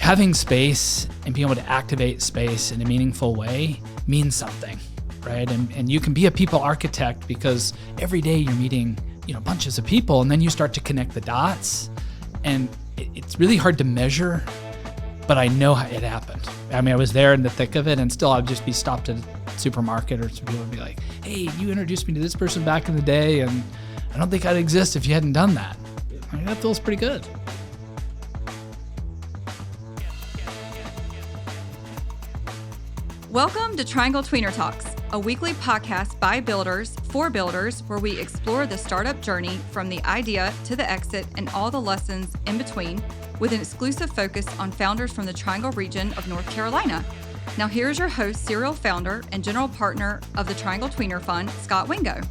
having space and being able to activate space in a meaningful way means something, right? And you can be a people architect because every day you're meeting, bunches of people, and then you start to connect the dots, and it's really hard to measure, but I know how it happened. I mean, I was there in the thick of it, and still I'd just be stopped at a supermarket, or some people would be like, hey, you introduced me to this person back in the day, and I don't think I'd exist if you hadn't done that. I mean, that feels pretty good. Welcome to Triangle Tweener Talks, a weekly podcast by builders for builders where we explore the startup journey from the idea to the exit and all the lessons in between, with an exclusive focus on founders from the Triangle region of North Carolina. Now here's your host, serial founder and general partner of the Triangle Tweener Fund, Scott Wingo.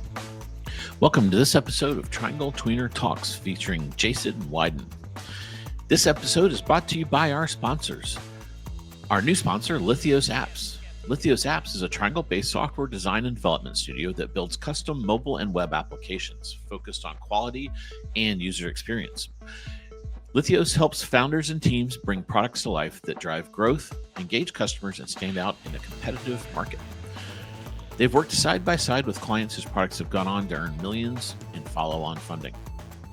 Welcome to this episode of Triangle Tweener Talks featuring Jason Widen. This episode is brought to you by our sponsors. Our new sponsor, Lithios Apps. Lithios Apps is a Triangle-based software design and development studio that builds custom mobile and web applications focused on quality and user experience. Lithios helps founders and teams bring products to life that drive growth, engage customers, and stand out in a competitive market. They've worked side by side with clients whose products have gone on to earn millions in follow-on funding.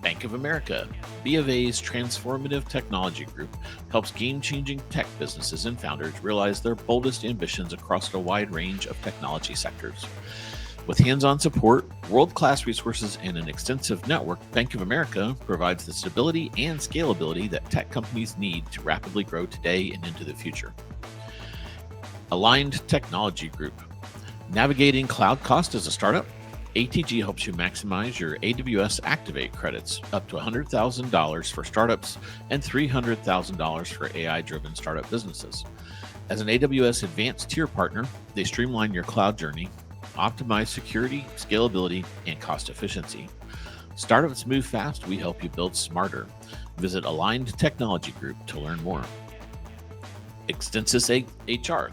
Bank of America, B of A's transformative technology group, helps game-changing tech businesses and founders realize their boldest ambitions across a wide range of technology sectors. With hands-on support, world-class resources, and an extensive network, Bank of America provides the stability and scalability that tech companies need to rapidly grow today and into the future. Aligned Technology Group. Navigating cloud cost as a startup? ATG helps you maximize your AWS Activate credits up to $100,000 for startups and $300,000 for AI-driven startup businesses. As an AWS Advanced Tier partner, they streamline your cloud journey, optimize security, scalability, and cost efficiency. Startups move fast, we help you build smarter. Visit Aligned Technology Group to learn more. Extensis HR.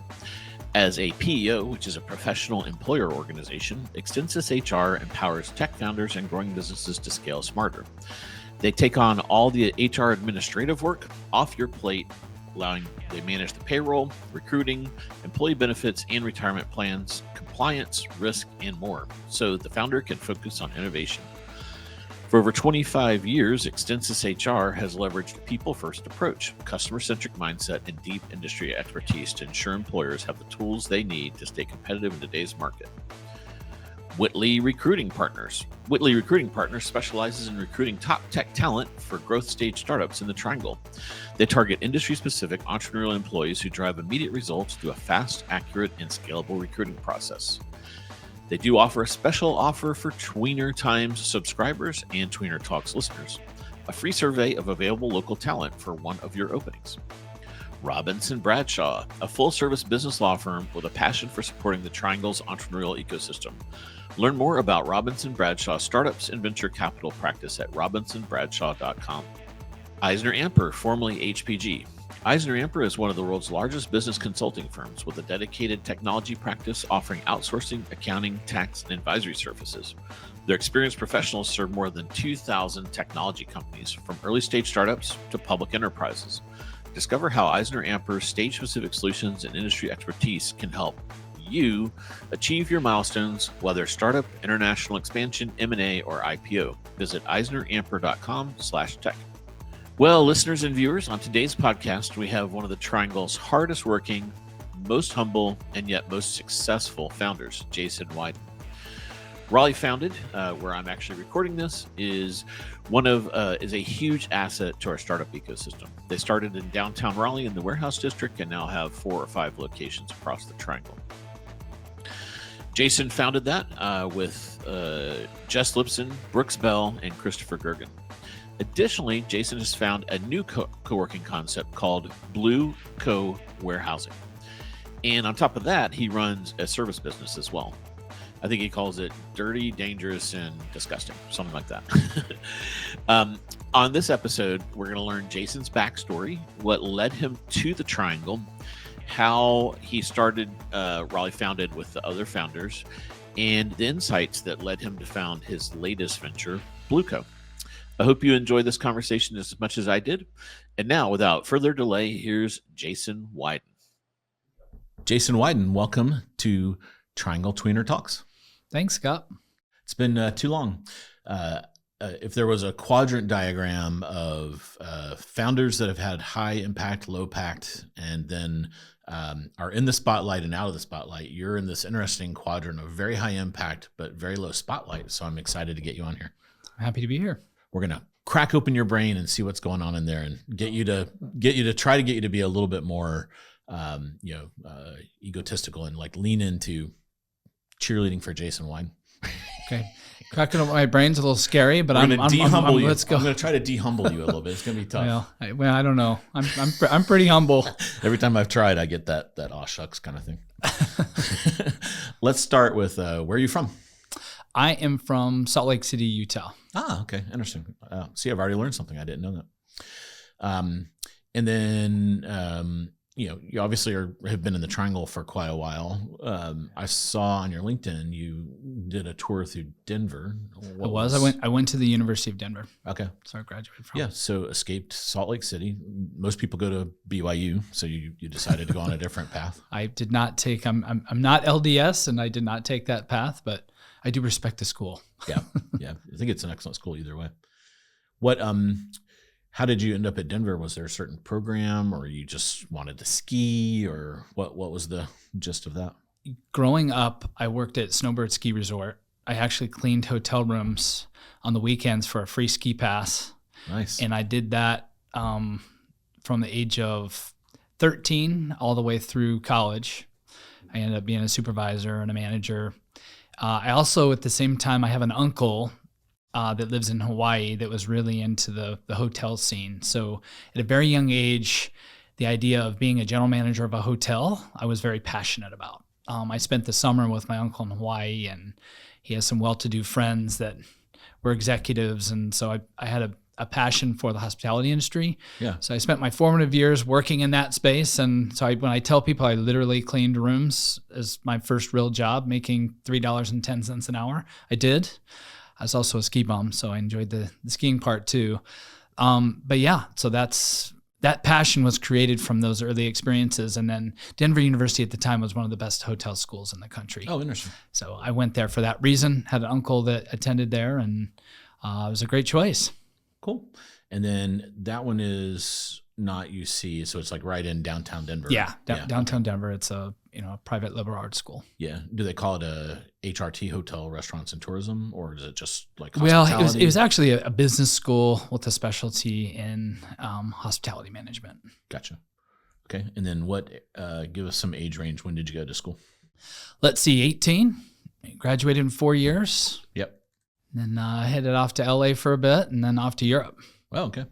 As a PEO, which is a professional employer organization, Extensis HR empowers tech founders and growing businesses to scale smarter. They take on all the HR administrative work off your plate, they manage the payroll, recruiting, employee benefits and retirement plans, compliance, risk, and more, so the founder can focus on innovation. For over 25 years, Extensis HR has leveraged a people-first approach, customer-centric mindset, and deep industry expertise to ensure employers have the tools they need to stay competitive in today's market. Whitley Recruiting Partners. Whitley Recruiting Partners specializes in recruiting top tech talent for growth stage startups in the Triangle. They target industry-specific entrepreneurial employees who drive immediate results through a fast, accurate, and scalable recruiting process. They do offer a special offer for Tweener Times subscribers and Tweener Talks listeners, a free survey of available local talent for one of your openings. Robinson Bradshaw, a full-service business law firm with a passion for supporting the Triangle's entrepreneurial ecosystem. Learn more about Robinson Bradshaw startups and venture capital practice at robinsonbradshaw.com. Eisner Amper, formerly HPG. Eisner Amper is one of the world's largest business consulting firms with a dedicated technology practice offering outsourcing, accounting, tax, and advisory services. Their experienced professionals serve more than 2,000 technology companies, from early-stage startups to public enterprises. Discover how Eisner Amper's stage-specific solutions and industry expertise can help you achieve your milestones, whether startup, international expansion, M&A, or IPO. Visit eisneramper.com/tech. Well, listeners and viewers, on today's podcast, we have one of the Triangle's hardest working, most humble, and yet most successful founders, Jason Widen. Raleigh Founded, where I'm actually recording this, is a huge asset to our startup ecosystem. They started in downtown Raleigh in the Warehouse District and now have 4 or 5 locations across the Triangle. Jason founded that with Jess Lipson, Brooks Bell, and Christopher Gergen. Additionally, Jason has found a new co-working concept called Blueco warehousing. And on top of that, he runs a service business as well. I think he calls it dirty, dangerous, and disgusting, something like that. On this episode, we're going to learn Jason's backstory, what led him to the Triangle, how he started Raleigh Founded with the other founders, and the insights that led him to found his latest venture, Blueco. I hope you enjoyed this conversation as much as I did. And now, without further delay, here's Jason Widen. Jason Widen, welcome to Triangle Tweener Talks. Thanks, Scott. It's been too long. If there was a quadrant diagram of founders that have had high impact, low impact, and then are in the spotlight and out of the spotlight, you're in this interesting quadrant of very high impact, but very low spotlight. So I'm excited to get you on here. Happy to be here. We're going to crack open your brain and see what's going on in there and get you to be a little bit more, egotistical and like lean into cheerleading for Jason Widen. Okay. Cracking up my brain's a little scary, but I'm going to dehumble you. Let's go. I'm going to try to dehumble you a little bit. It's going to be tough. Well, I don't know. I'm pretty humble. Every time I've tried, I get that aw shucks kind of thing. Let's start with where are you from? I am from Salt Lake City, Utah. Ah, okay, interesting. See, I've already learned something. I didn't know that. And then you obviously have been in the Triangle for quite a while. I saw on your LinkedIn you did a tour through Denver. I went to the University of Denver. Okay, so I graduated from. Yeah, so escaped Salt Lake City. Most people go to BYU, so you decided to go on a different path. I did not take. I'm not LDS, and I did not take that path, but I do respect the school. Yeah. I think it's an excellent school either way. How did you end up at Denver? Was there a certain program, or you just wanted to ski, or what was the gist of that? Growing up, I worked at Snowbird Ski Resort. I actually cleaned hotel rooms on the weekends for a free ski pass. Nice. And I did that from the age of 13 all the way through college. I ended up being a supervisor and a manager. I also, at the same time, I have an uncle that lives in Hawaii that was really into the hotel scene. So at a very young age, the idea of being a general manager of a hotel, I was very passionate about. I spent the summer with my uncle in Hawaii, and he has some well-to-do friends that were executives. And so I had a passion for the hospitality industry. Yeah. So I spent my formative years working in that space. And so when I tell people I literally cleaned rooms as my first real job, making $3.10 an hour, I did. I was also a ski bum, so I enjoyed the skiing part too. But yeah, so that passion was created from those early experiences. And then Denver University at the time was one of the best hotel schools in the country. Oh, interesting. So I went there for that reason, had an uncle that attended there, and it was a great choice. Cool. And then that one is not UC, so it's like right in downtown Denver. Yeah, downtown Denver. It's a private liberal arts school. Yeah. Do they call it a HRT, Hotel, Restaurants, and Tourism, or is it just like hospitality? Well, it was actually a business school with a specialty in hospitality management. Gotcha. Okay. And then give us some age range. When did you go to school? Let's see, 18. Graduated in 4 years. Yep. Then headed off to LA for a bit, and then off to Europe. Oh, okay.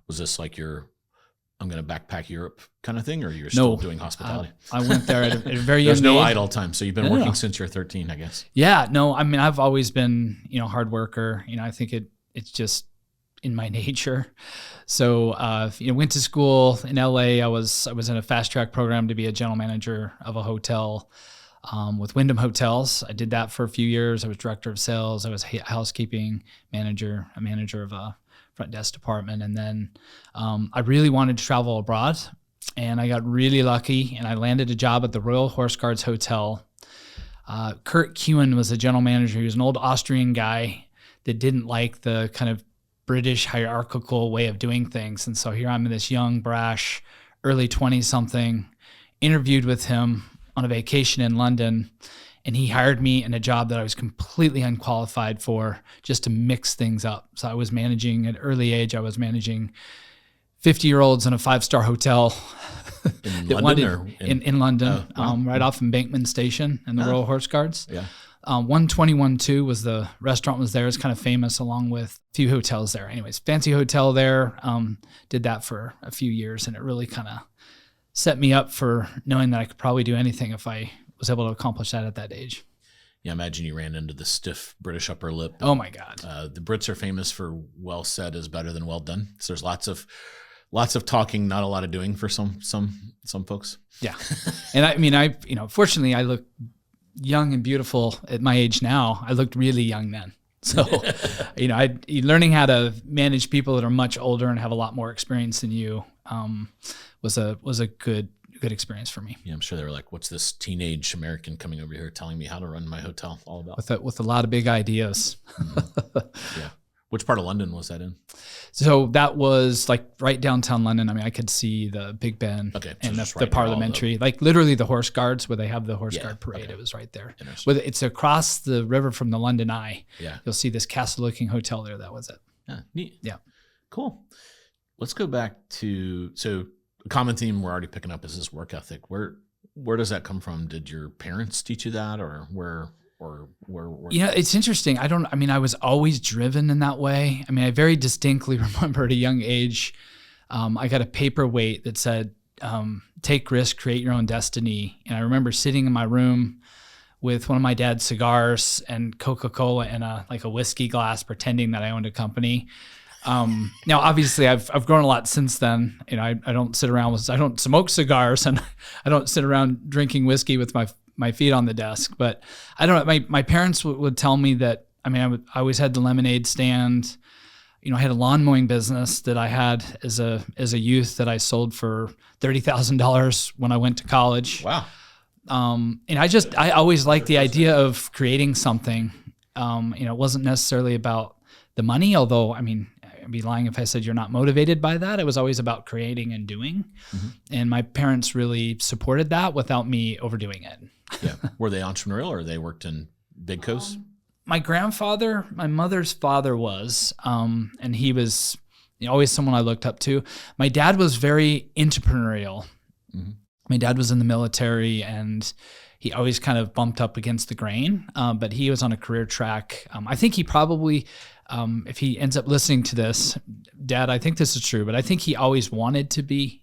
Was this like I'm going to backpack Europe kind of thing, or you're still doing hospitality? I went there at a very young age. There's no idle time, so you've been working since you're 13, I guess. Yeah, no, I mean, I've always been, hard worker. I think it's just in my nature. So, went to school in LA. I was in a fast track program to be a general manager of a hotel with Wyndham Hotels. I did that for a few years. I was director of sales. I was a housekeeping manager, a manager of a front desk department. And then I really wanted to travel abroad, and I got really lucky, and I landed a job at the Royal Horse Guards Hotel. Kurt Kewen was the general manager. He was an old Austrian guy that didn't like the kind of British hierarchical way of doing things. And so here I'm this young, brash, early 20-something, interviewed with him on a vacation in London, and he hired me in a job that I was completely unqualified for, just to mix things up. So I was managing at an early age. I was managing 50-year-olds in a 5-star hotel in London, in London, wow. right off Embankment Station in the Royal Horse Guards. Yeah. 121-2 was the restaurant was there. It's kind of famous, along with a few hotels there. Anyways, fancy hotel there. Did that for a few years, and it really kind of set me up for knowing that I could probably do anything if I was able to accomplish that at that age. Yeah, imagine you ran into the stiff British upper lip. Oh my God. The Brits are famous for well said is better than well done. So there's lots of talking, not a lot of doing for some folks. Yeah. And I mean, fortunately I look young and beautiful at my age now. I looked really young then. So, learning how to manage people that are much older and have a lot more experience than you was a good experience for me. Yeah, I'm sure they were like, "What's this teenage American coming over here telling me how to run my hotel all about?" With a lot of big ideas. Yeah. Which part of London was that in? So that was like right downtown London. I mean, I could see the Big Ben and the Parliamentary, like literally the Horse Guards where they have the Horse Guard Parade. Okay. It was right there. It's across the river from the London Eye. Yeah. You'll see this castle-looking hotel there. That was it. Yeah, neat. Yeah. Cool. Let's go back to, so a common theme we're already picking up is this work ethic. Where does that come from? Did your parents teach you that, or where? It's interesting. I was always driven in that way. I mean, I very distinctly remember at a young age, I got a paperweight that said, take risks, create your own destiny. And I remember sitting in my room with one of my dad's cigars and Coca-Cola and a whiskey glass, pretending that I owned a company. Now, obviously, I've grown a lot since then. I don't sit around I don't smoke cigars, and I don't sit around drinking whiskey with my feet on the desk. But I don't know. My parents would tell me that. I mean, I always had the lemonade stand. I had a lawn mowing business that I had as a youth that I sold for $30,000 when I went to college. Wow. And I always liked the idea of creating something. It wasn't necessarily about the money, although, I mean, I'd be lying if I said you're not motivated by that. It was always about creating and doing. Mm-hmm. And my parents really supported that without me overdoing it. Yeah. Were they entrepreneurial, or they worked in big co's? My grandfather, my mother's father was, and he was always someone I looked up to. My dad was very entrepreneurial. Mm-hmm. My dad was in the military, and he always kind of bumped up against the grain, but he was on a career track. I think he probably, if he ends up listening to this, Dad, I think this is true, but I think he always wanted to be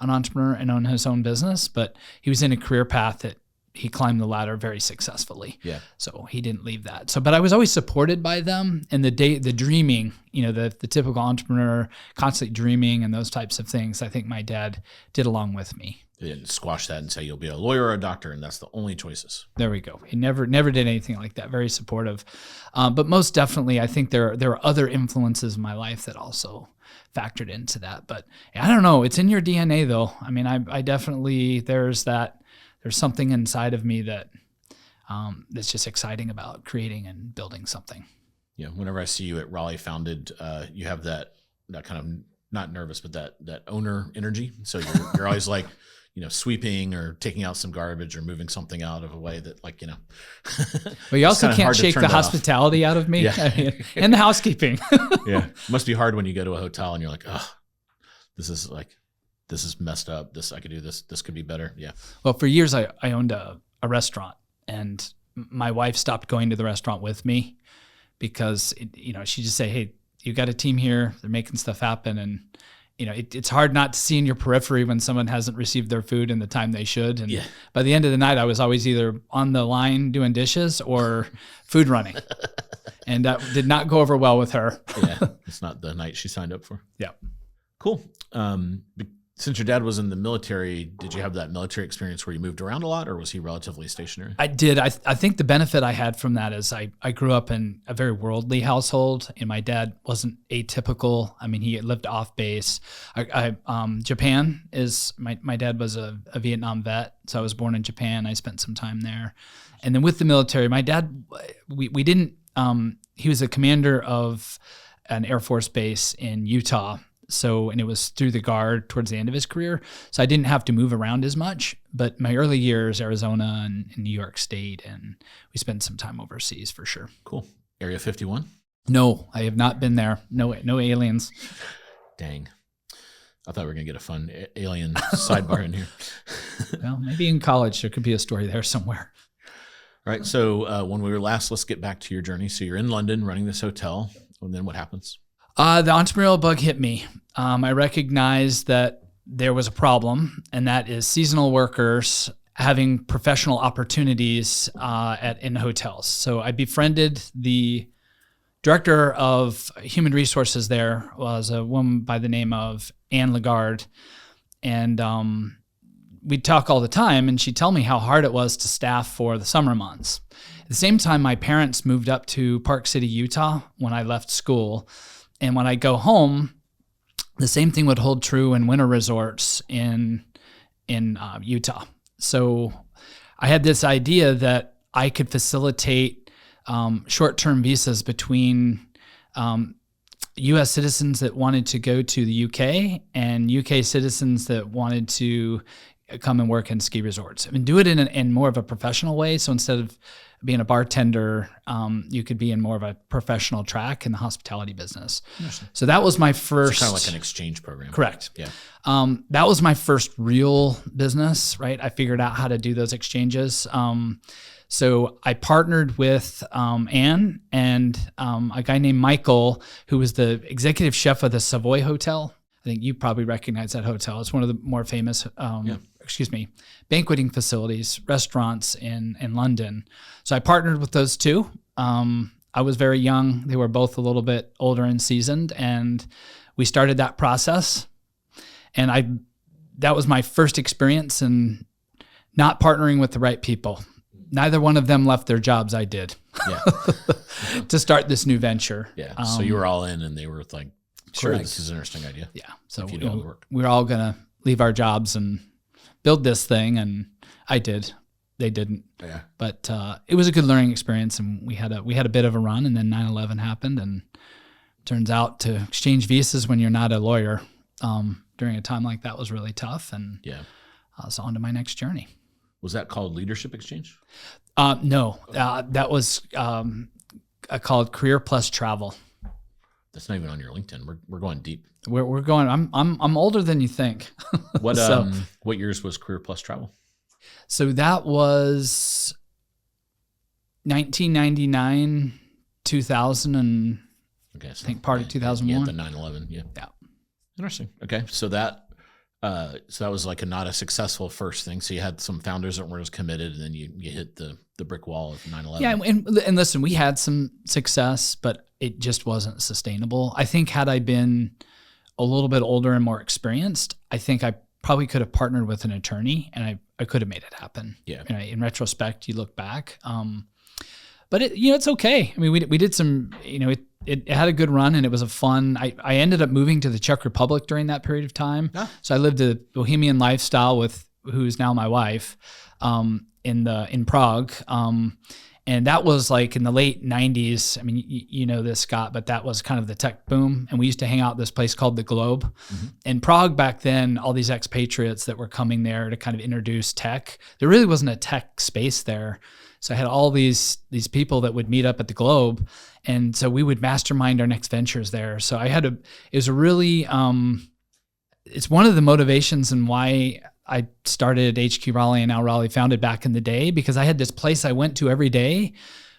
an entrepreneur and own his own business, but he was in a career path that he climbed the ladder very successfully. Yeah. So he didn't leave that. But I was always supported by them, and the dreaming, the typical entrepreneur, constantly dreaming and those types of things, I think my dad did along with me. They didn't squash that and say you'll be a lawyer or a doctor, and that's the only choices. There we go. He never did anything like that. Very supportive. But most definitely, I think there are other influences in my life that also factored into that. But I don't know. It's in your DNA, though. I mean, I definitely, there's something inside of me that that's just exciting about creating and building something. Yeah. Whenever I see you at Raleigh Founded, you have that kind of, not nervous, but that owner energy. So you're always like, sweeping or taking out some garbage or moving something out of a way that Well, you also can't shake the hospitality out of me. Yeah. And the housekeeping. Yeah. It must be hard when you go to a hotel and you're like, oh, this is messed up. I could do this. This could be better. Yeah. Well, for years I owned a restaurant, and my wife stopped going to the restaurant with me because, she'd just say, hey, you got a team here. They're making stuff happen. And, it's hard not to see in your periphery when someone hasn't received their food in the time they should. And by the end of the night, I was always either on the line doing dishes or food running. And that did not go over well with her. Yeah. It's not the night she signed up for. Yeah. Cool. Since your dad was in the military, did you have that military experience where you moved around a lot, or was he relatively stationary? I did. I think the benefit I had from that is I grew up in a very worldly household, and my dad wasn't atypical. I mean, he lived off base. Japan is, my dad was a Vietnam vet, so I was born in Japan. I spent some time there. And then with the military, my dad, we didn't, he was a commander of an Air Force base in Utah. And it was through the Guard towards the end of his career. So I didn't have to move around as much. But my early years, Arizona and New York State, and we spent some time overseas for sure. Cool. Area 51? No, I have not been there. No aliens. Dang. I thought we were going to get a fun alien sidebar in here. Well, maybe in college there could be a story there somewhere. All right. So when we were last, let's get back to your journey. So you're in London running this hotel, and then what happens? The entrepreneurial bug hit me. I recognized that there was a problem, and that is seasonal workers having professional opportunities in hotels. So I befriended the director of human resources there, was a woman by the name of Anne Lagarde, and we'd talk all the time, and she'd tell me how hard it was to staff for the summer months. At the same time, my parents moved up to Park City, Utah when I left school. And when I go home, the same thing would hold true in winter resorts in Utah. So I had this idea that I could facilitate short-term visas between U.S. citizens that wanted to go to the U.K. and U.K. citizens that wanted to come and work in ski resorts. I mean, do it in more of a professional way. So instead of being a bartender, you could be in more of a professional track in the hospitality business. So that was my first. It's kind of like an exchange program. Correct. Yeah. That was my first real business, right? I figured out how to do those exchanges. So I partnered with Anne and a guy named Michael, who was the executive chef of the Savoy Hotel. I think you probably recognize that hotel. It's one of the more famous, banqueting facilities, restaurants in London. So I partnered with those two. I was very young. They were both a little bit older and seasoned, and we started that process. And that was my first experience in not partnering with the right people. Neither one of them left their jobs. I did. Yeah. To start this new venture. Yeah. So you were all in, and they were like, sure, correct. This is an interesting idea. Yeah. So if you do all the work. We're all going to leave our jobs and build this thing. And I did. They didn't. Yeah. But it was a good learning experience, and we had a bit of a run, and then 9/11 happened, and turns out to exchange visas when you're not a lawyer during a time like that was really tough. And I was on to my next journey. Was that called Leadership Exchange? No, that was called Career Plus Travel. That's not even on your LinkedIn. We're going deep. We're going. I'm older than you think. What years was Career Plus Travel? So that was 1999, 2000, and okay, so I think part of 2001. The 9/11. Yeah. Yeah. Interesting. Okay, so that was like not a successful first thing. So you had some founders that weren't as committed, and then you hit the brick wall of 9/11. Yeah, and listen, we had some success, but it just wasn't sustainable. I think had I been a little bit older and more experienced, I think I probably could have partnered with an attorney, and I could have made it happen. Yeah. In retrospect, you look back, but it's okay. I mean, we did some. It had a good run, and it was a fun. I ended up moving to the Czech Republic during that period of time. Ah. So I lived a bohemian lifestyle with who's now my wife in Prague. And that was like in the late 90s. I mean, you know this, Scott, but that was kind of the tech boom. And we used to hang out at this place called the Globe. Mm-hmm. In Prague back then, all these expatriates that were coming there to kind of introduce tech. There really wasn't a tech space there. So I had all these people that would meet up at the Globe. And so we would mastermind our next ventures there. So it was a really, it's one of the motivations and why I started HQ Raleigh and now Raleigh Founded back in the day, because I had this place I went to every day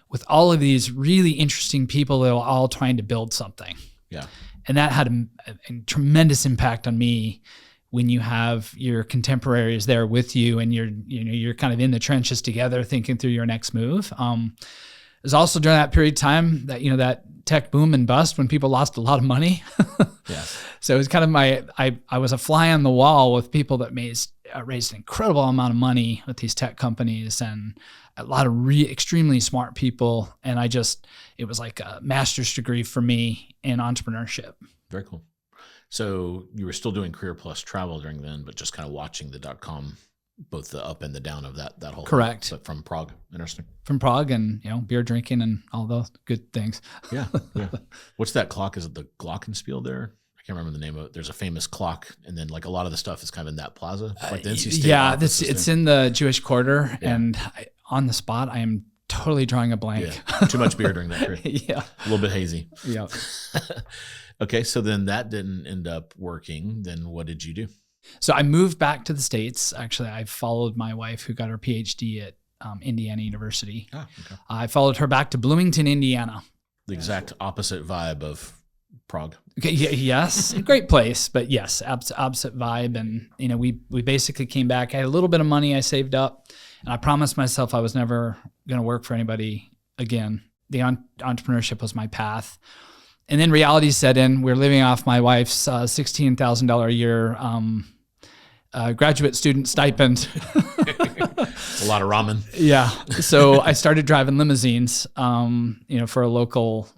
with all of these really interesting people that were all trying to build something. Yeah. And that had a tremendous impact on me when you have your contemporaries there with you and you're kind of in the trenches together thinking through your next move. It was also during that period of time that, that tech boom and bust when people lost a lot of money. Yeah. So it was kind of I was a fly on the wall with people that raised an incredible amount of money with these tech companies and a lot of extremely smart people. And it was like a master's degree for me in entrepreneurship. Very cool. So you were still doing Career Plus Travel during then, but just kind of watching the .com, both the up and the down of that whole correct thing, but from Prague. Interesting. From Prague and beer drinking and all those good things. Yeah. What's that clock? Is it the Glockenspiel there? I can't remember the name of it. There's a famous clock, and then like a lot of the stuff is kind of in that plaza, like the NC State. Yeah, it's in the Jewish Quarter, and on the spot, I am totally drawing a blank. Yeah. Too much beer during that period. Yeah, a little bit hazy. Yeah. Okay, so then that didn't end up working. Then what did you do? So I moved back to the States. Actually, I followed my wife who got her PhD at Indiana University. Oh, okay. I followed her back to Bloomington, Indiana. The exact opposite vibe of Prague. Okay, yes, great place, but yes, opposite vibe. And we basically came back. I had a little bit of money I saved up, and I promised myself I was never going to work for anybody again. The entrepreneurship was my path. And then reality set in. We're living off my wife's $16,000 a year graduate student stipend. A lot of ramen. Yeah. So I started driving limousines, for a local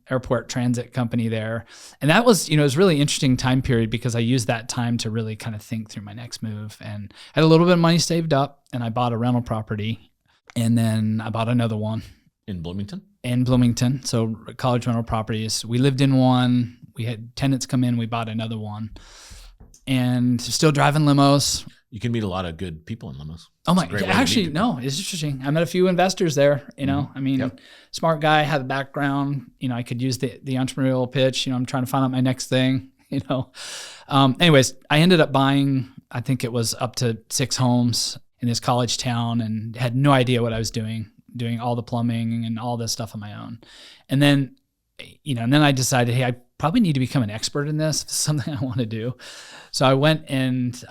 airport transit company there. And that was, it was a really interesting time period because I used that time to really kind of think through my next move, and I had a little bit of money saved up, and I bought a rental property, and then I bought another one. In Bloomington? In Bloomington. So college rental properties. We lived in one. We had tenants come in. We bought another one. And still driving limos. You can meet a lot of good people in limos. Oh my, actually, no, it's interesting. I met a few investors there, smart guy, had the background, I could use the entrepreneurial pitch, I'm trying to find out my next thing, anyways, I ended up buying, I think it was up to 6 homes in this college town, and had no idea what I was doing all the plumbing and all this stuff on my own. And then, and then I decided, hey, I probably need to become an expert in this. It's something I want to do. So I went and,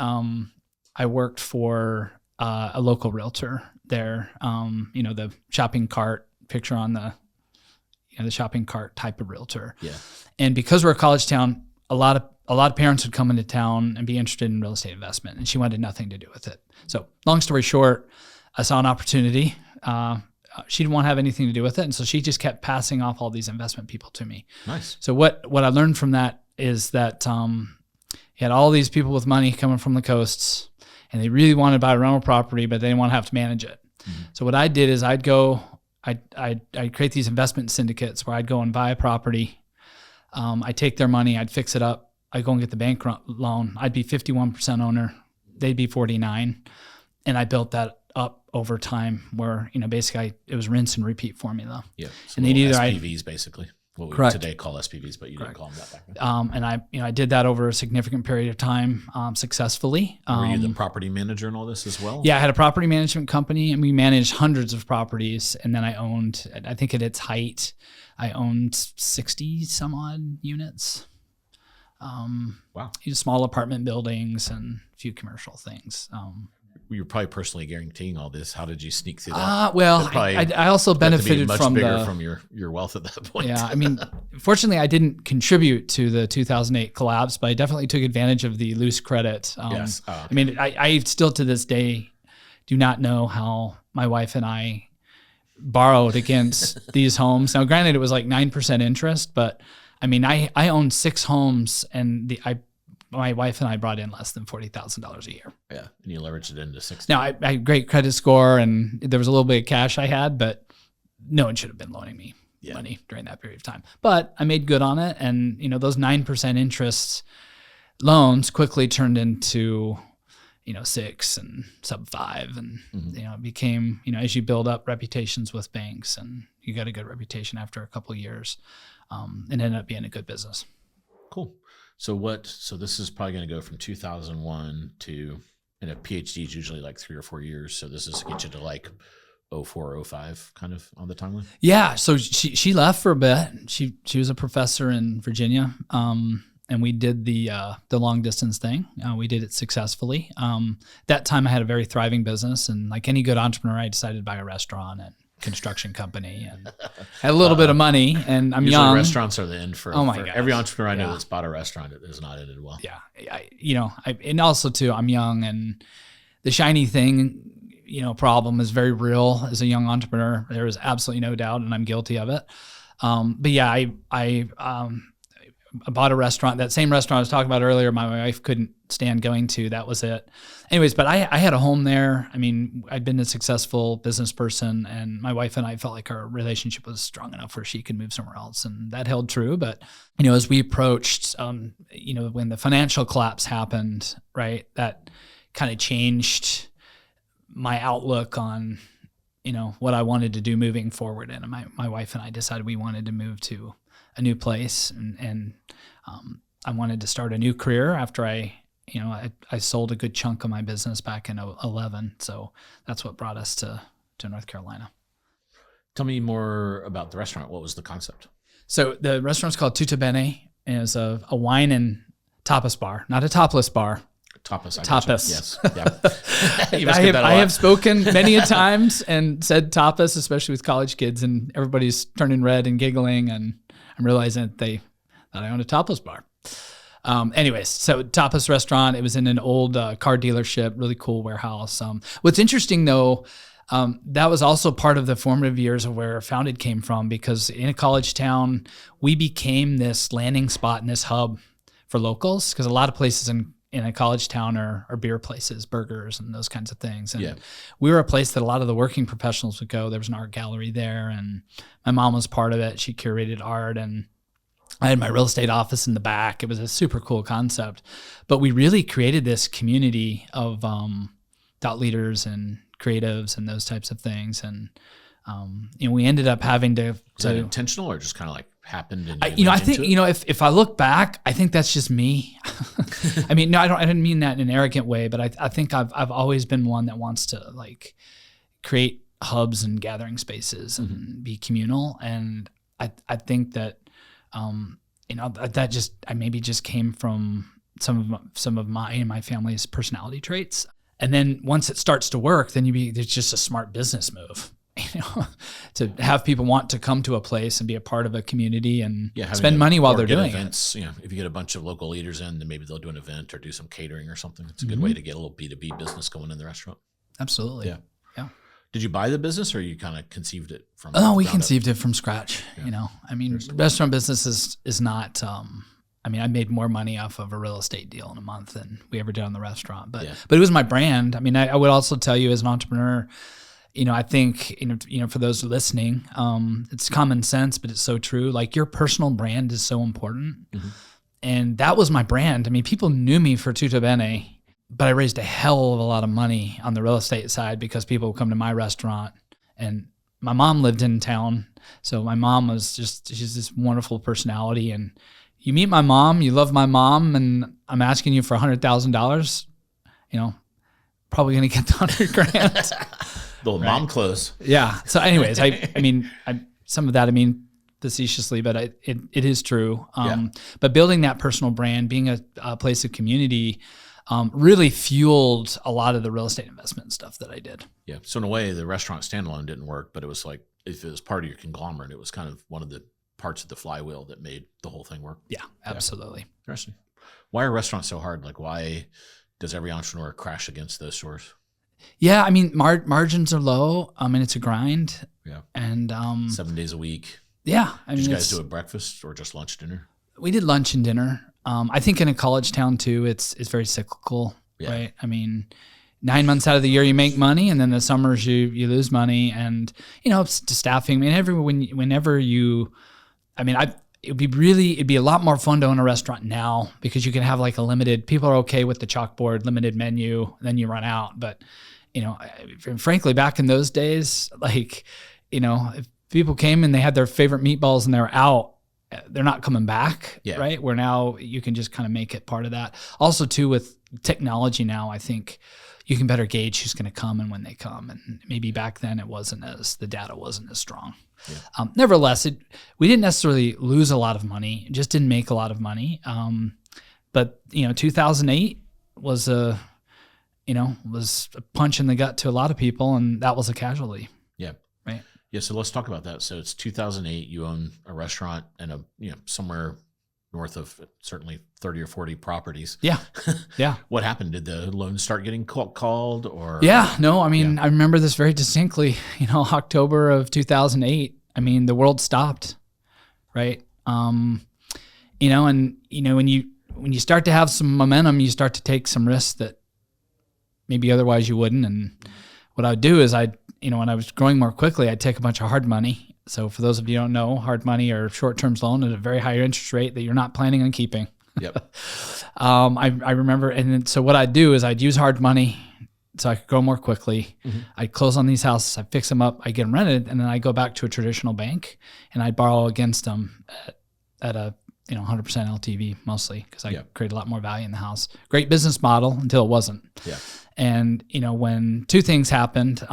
I worked for a local realtor there. The shopping cart picture on the shopping cart type of realtor. Yeah. And because we're a college town, a lot of parents would come into town and be interested in real estate investment, and she wanted nothing to do with it. So long story short, I saw an opportunity. She didn't want to have anything to do with it, and so she just kept passing off all these investment people to me. Nice. So what I learned from that is that you had all these people with money coming from the coasts, and they really wanted to buy a rental property, but they didn't want to have to manage it. Mm-hmm. So what I did is I'd create these investment syndicates where I'd go and buy a property. I'd take their money, I'd fix it up. I'd go and get the bank loan. I'd be 51% owner. They'd be 49. And I built that up over time where, basically it was rinse and repeat formula. Yeah. So and then either SPVs basically. What we today call SPVs, but you didn't call them that back then. And I did that over a significant period of time successfully. Were you the property manager in all this as well? Yeah, I had a property management company, and we managed hundreds of properties. And then I owned, I think at its height, I owned 60 some odd units. Wow. Small apartment buildings and a few commercial things. You were probably personally guaranteeing all this. How did you sneak through that? I also benefited from your wealth at that point. Yeah, fortunately, I didn't contribute to the 2008 collapse, but I definitely took advantage of the loose credit. Yes. Okay. I still to this day do not know how my wife and I borrowed against these homes. Now, granted, it was like 9% interest, but I owned 6 homes, and my wife and I brought in less than $40,000 a year. Yeah, and you leveraged it into 60. Now, I had a great credit score, and there was a little bit of cash I had, but no one should have been loaning me money during that period of time. But I made good on it, and those 9% interest loans quickly turned into 6 and sub 5, and it became as you build up reputations with banks, and you got a good reputation after a couple of years, it ended up being a good business. Cool. So this is probably going to go from 2001 to, and a PhD is usually like 3 or 4 years. So this is to get you to like 04, 05 kind of on the timeline. Yeah. So she left for a bit. She was a professor in Virginia. And we did the long distance thing. We did it successfully. That time I had a very thriving business, and like any good entrepreneur, I decided to buy a restaurant and construction company, and had a little bit of money, and I'm young. Restaurants are the end for every entrepreneur I know that's bought a restaurant. It has not ended well. Yeah. And also too, I'm young, and the shiny thing, problem is very real as a young entrepreneur. There is absolutely no doubt, and I'm guilty of it. But yeah, I bought a restaurant, that same restaurant I was talking about earlier. My wife couldn't stand going to. That was it. Anyways, but I had a home there. I'd been a successful business person, and my wife and I felt like our relationship was strong enough where she could move somewhere else, and that held true. But as we approached, when the financial collapse happened, right, that kind of changed my outlook on what I wanted to do moving forward. And my wife and I decided we wanted to move to a new place, and I wanted to start a new career after I sold a good chunk of my business back in 2011. So that's what brought us to North Carolina. Tell me more about the restaurant. What was the concept? So the restaurant's called Tuta Bene, and it's a wine and tapas bar, not a topless bar. Tapas. Yes. Yeah. I have spoken many a times and said tapas, especially with college kids, and everybody's turning red and giggling, and I'm realizing that I own a tapas bar. Anyways, so Tapas Restaurant, it was in an old car dealership, really cool warehouse. What's interesting though, that was also part of the formative years of where Founded came from, because in a college town, we became this landing spot and this hub for locals, because a lot of places in a college town are beer places, burgers and those kinds of things. And we were a place that a lot of the working professionals would go. There was an art gallery there, and my mom was part of it. She curated art, and I had my real estate office in the back. It was a super cool concept, but we really created this community of thought leaders and creatives and those types of things. And we ended up having to. Was that intentional or just kind of like happened? And I think if I look back, I think that's just me. I mean, no, I didn't mean that in an arrogant way, but I think I've always been one that wants to like create hubs and gathering spaces and be communal. And I think that. That just maybe just came from some of my family's personality traits. And then once it starts to work, then it's just a smart business move, to have people want to come to a place and be a part of a community and spend money while they're doing events. If you get a bunch of local leaders in, then maybe they'll do an event or do some catering or something. It's a good way to get a little B2B business going in the restaurant. Absolutely. Yeah. Did you buy the business, or you kind of conceived it from? Oh, we conceived it from scratch. Yeah. Restaurant business is not. I made more money off of a real estate deal in a month than we ever did on the restaurant. But it was my brand. I mean, I would also tell you as an entrepreneur, I think for those listening, it's common sense, but it's so true. Like, your personal brand is so important, and that was my brand. I mean, people knew me for Tutto Bene. But I raised a hell of a lot of money on the real estate side because people would come to my restaurant, and my mom lived in town. So my mom she's this wonderful personality. And you meet my mom, you love my mom, and I'm asking you for $100,000, probably going to get the $100,000. The mom close. Yeah. So anyways, some of that, facetiously, but it is true. But building that personal brand, being a place of community, really fueled a lot of the real estate investment stuff that I did. Yeah. So in a way, the restaurant standalone didn't work, but it was like, if it was part of your conglomerate, it was kind of one of the parts of the flywheel that made the whole thing work. Yeah, absolutely. Interesting. Why are restaurants so hard? Like, why does every entrepreneur crash against those stores? Yeah. Margins are low. It's a grind. Yeah. And 7 days a week. Yeah. Did you guys do a breakfast or just lunch, dinner? We did lunch and dinner. I think in a college town too, it's very cyclical, right? 9 months out of the year you make money, and then the summers you lose money, and it's staffing. It'd be a lot more fun to own a restaurant now, because you can have like a limited. People are okay with the chalkboard, limited menu, and then you run out. But frankly, back in those days, if people came and they had their favorite meatballs and they were out, they're not coming back, right? Where now you can just kind of make it part of that. Also, too, with technology now, I think you can better gauge who's going to come and when they come. And maybe back then the data wasn't as strong. Yeah. Nevertheless, we didn't necessarily lose a lot of money. It just didn't make a lot of money. But 2008 was a punch in the gut to a lot of people, and that was a casualty. Yeah. Right. Yeah, so let's talk about that. So it's 2008. You own a restaurant and somewhere north of certainly 30 or 40 properties. Yeah, yeah. What happened? Did the loans start getting called, or? Yeah, no. I remember this very distinctly. October of 2008. The world stopped, right? And when you start to have some momentum, you start to take some risks that maybe otherwise you wouldn't. And what I would do is when I was growing more quickly, I'd take a bunch of hard money. So for those of you who don't know, hard money or short-term loan at a very high interest rate that you're not planning on keeping. Yep. I remember, and then, so what I'd do is I'd use hard money so I could grow more quickly. Mm-hmm. I'd close on these houses, I'd fix them up, I'd get them rented, and then I'd go back to a traditional bank and I'd borrow against them at a 100% LTV mostly, because I create a lot more value in the house. Great business model until it wasn't. Yeah. And when two things happened,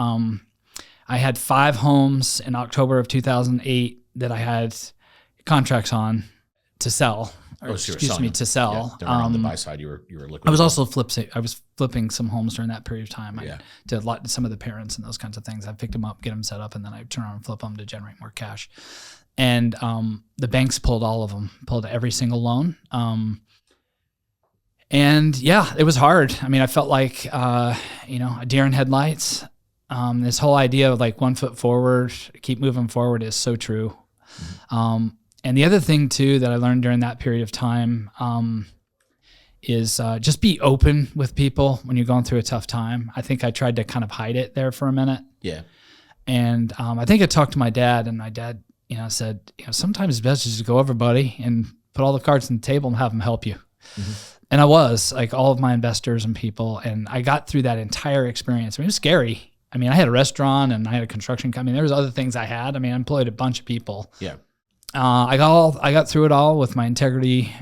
I had 5 homes in October of 2008 that I had contracts on to sell. To sell. Yeah, on the buy side, you were liquidating. I was also flipping some homes during that period of time. I did some of the parents and those kinds of things. I picked them up, get them set up, and then I turn around and flip them to generate more cash. And the banks pulled all of them, pulled every single loan. And yeah, it was hard. I mean, I felt like, a deer in headlights. This whole idea of like 1 foot forward, keep moving forward is so true. And the other thing too that I learned during that period of time is just be open with people when you're going through a tough time. I think I tried to kind of hide it there for a minute. Yeah. And I think I talked to my dad, and my dad, said, sometimes it's best just to go over, buddy, and put all the cards on the table and have them help you. And I was like all of my investors and people, and I got through that entire experience. I mean, it was scary. I mean, I had a restaurant and I had a construction company. There was other things I had. I mean, I employed a bunch of people. Yeah. I got through it all with my integrity.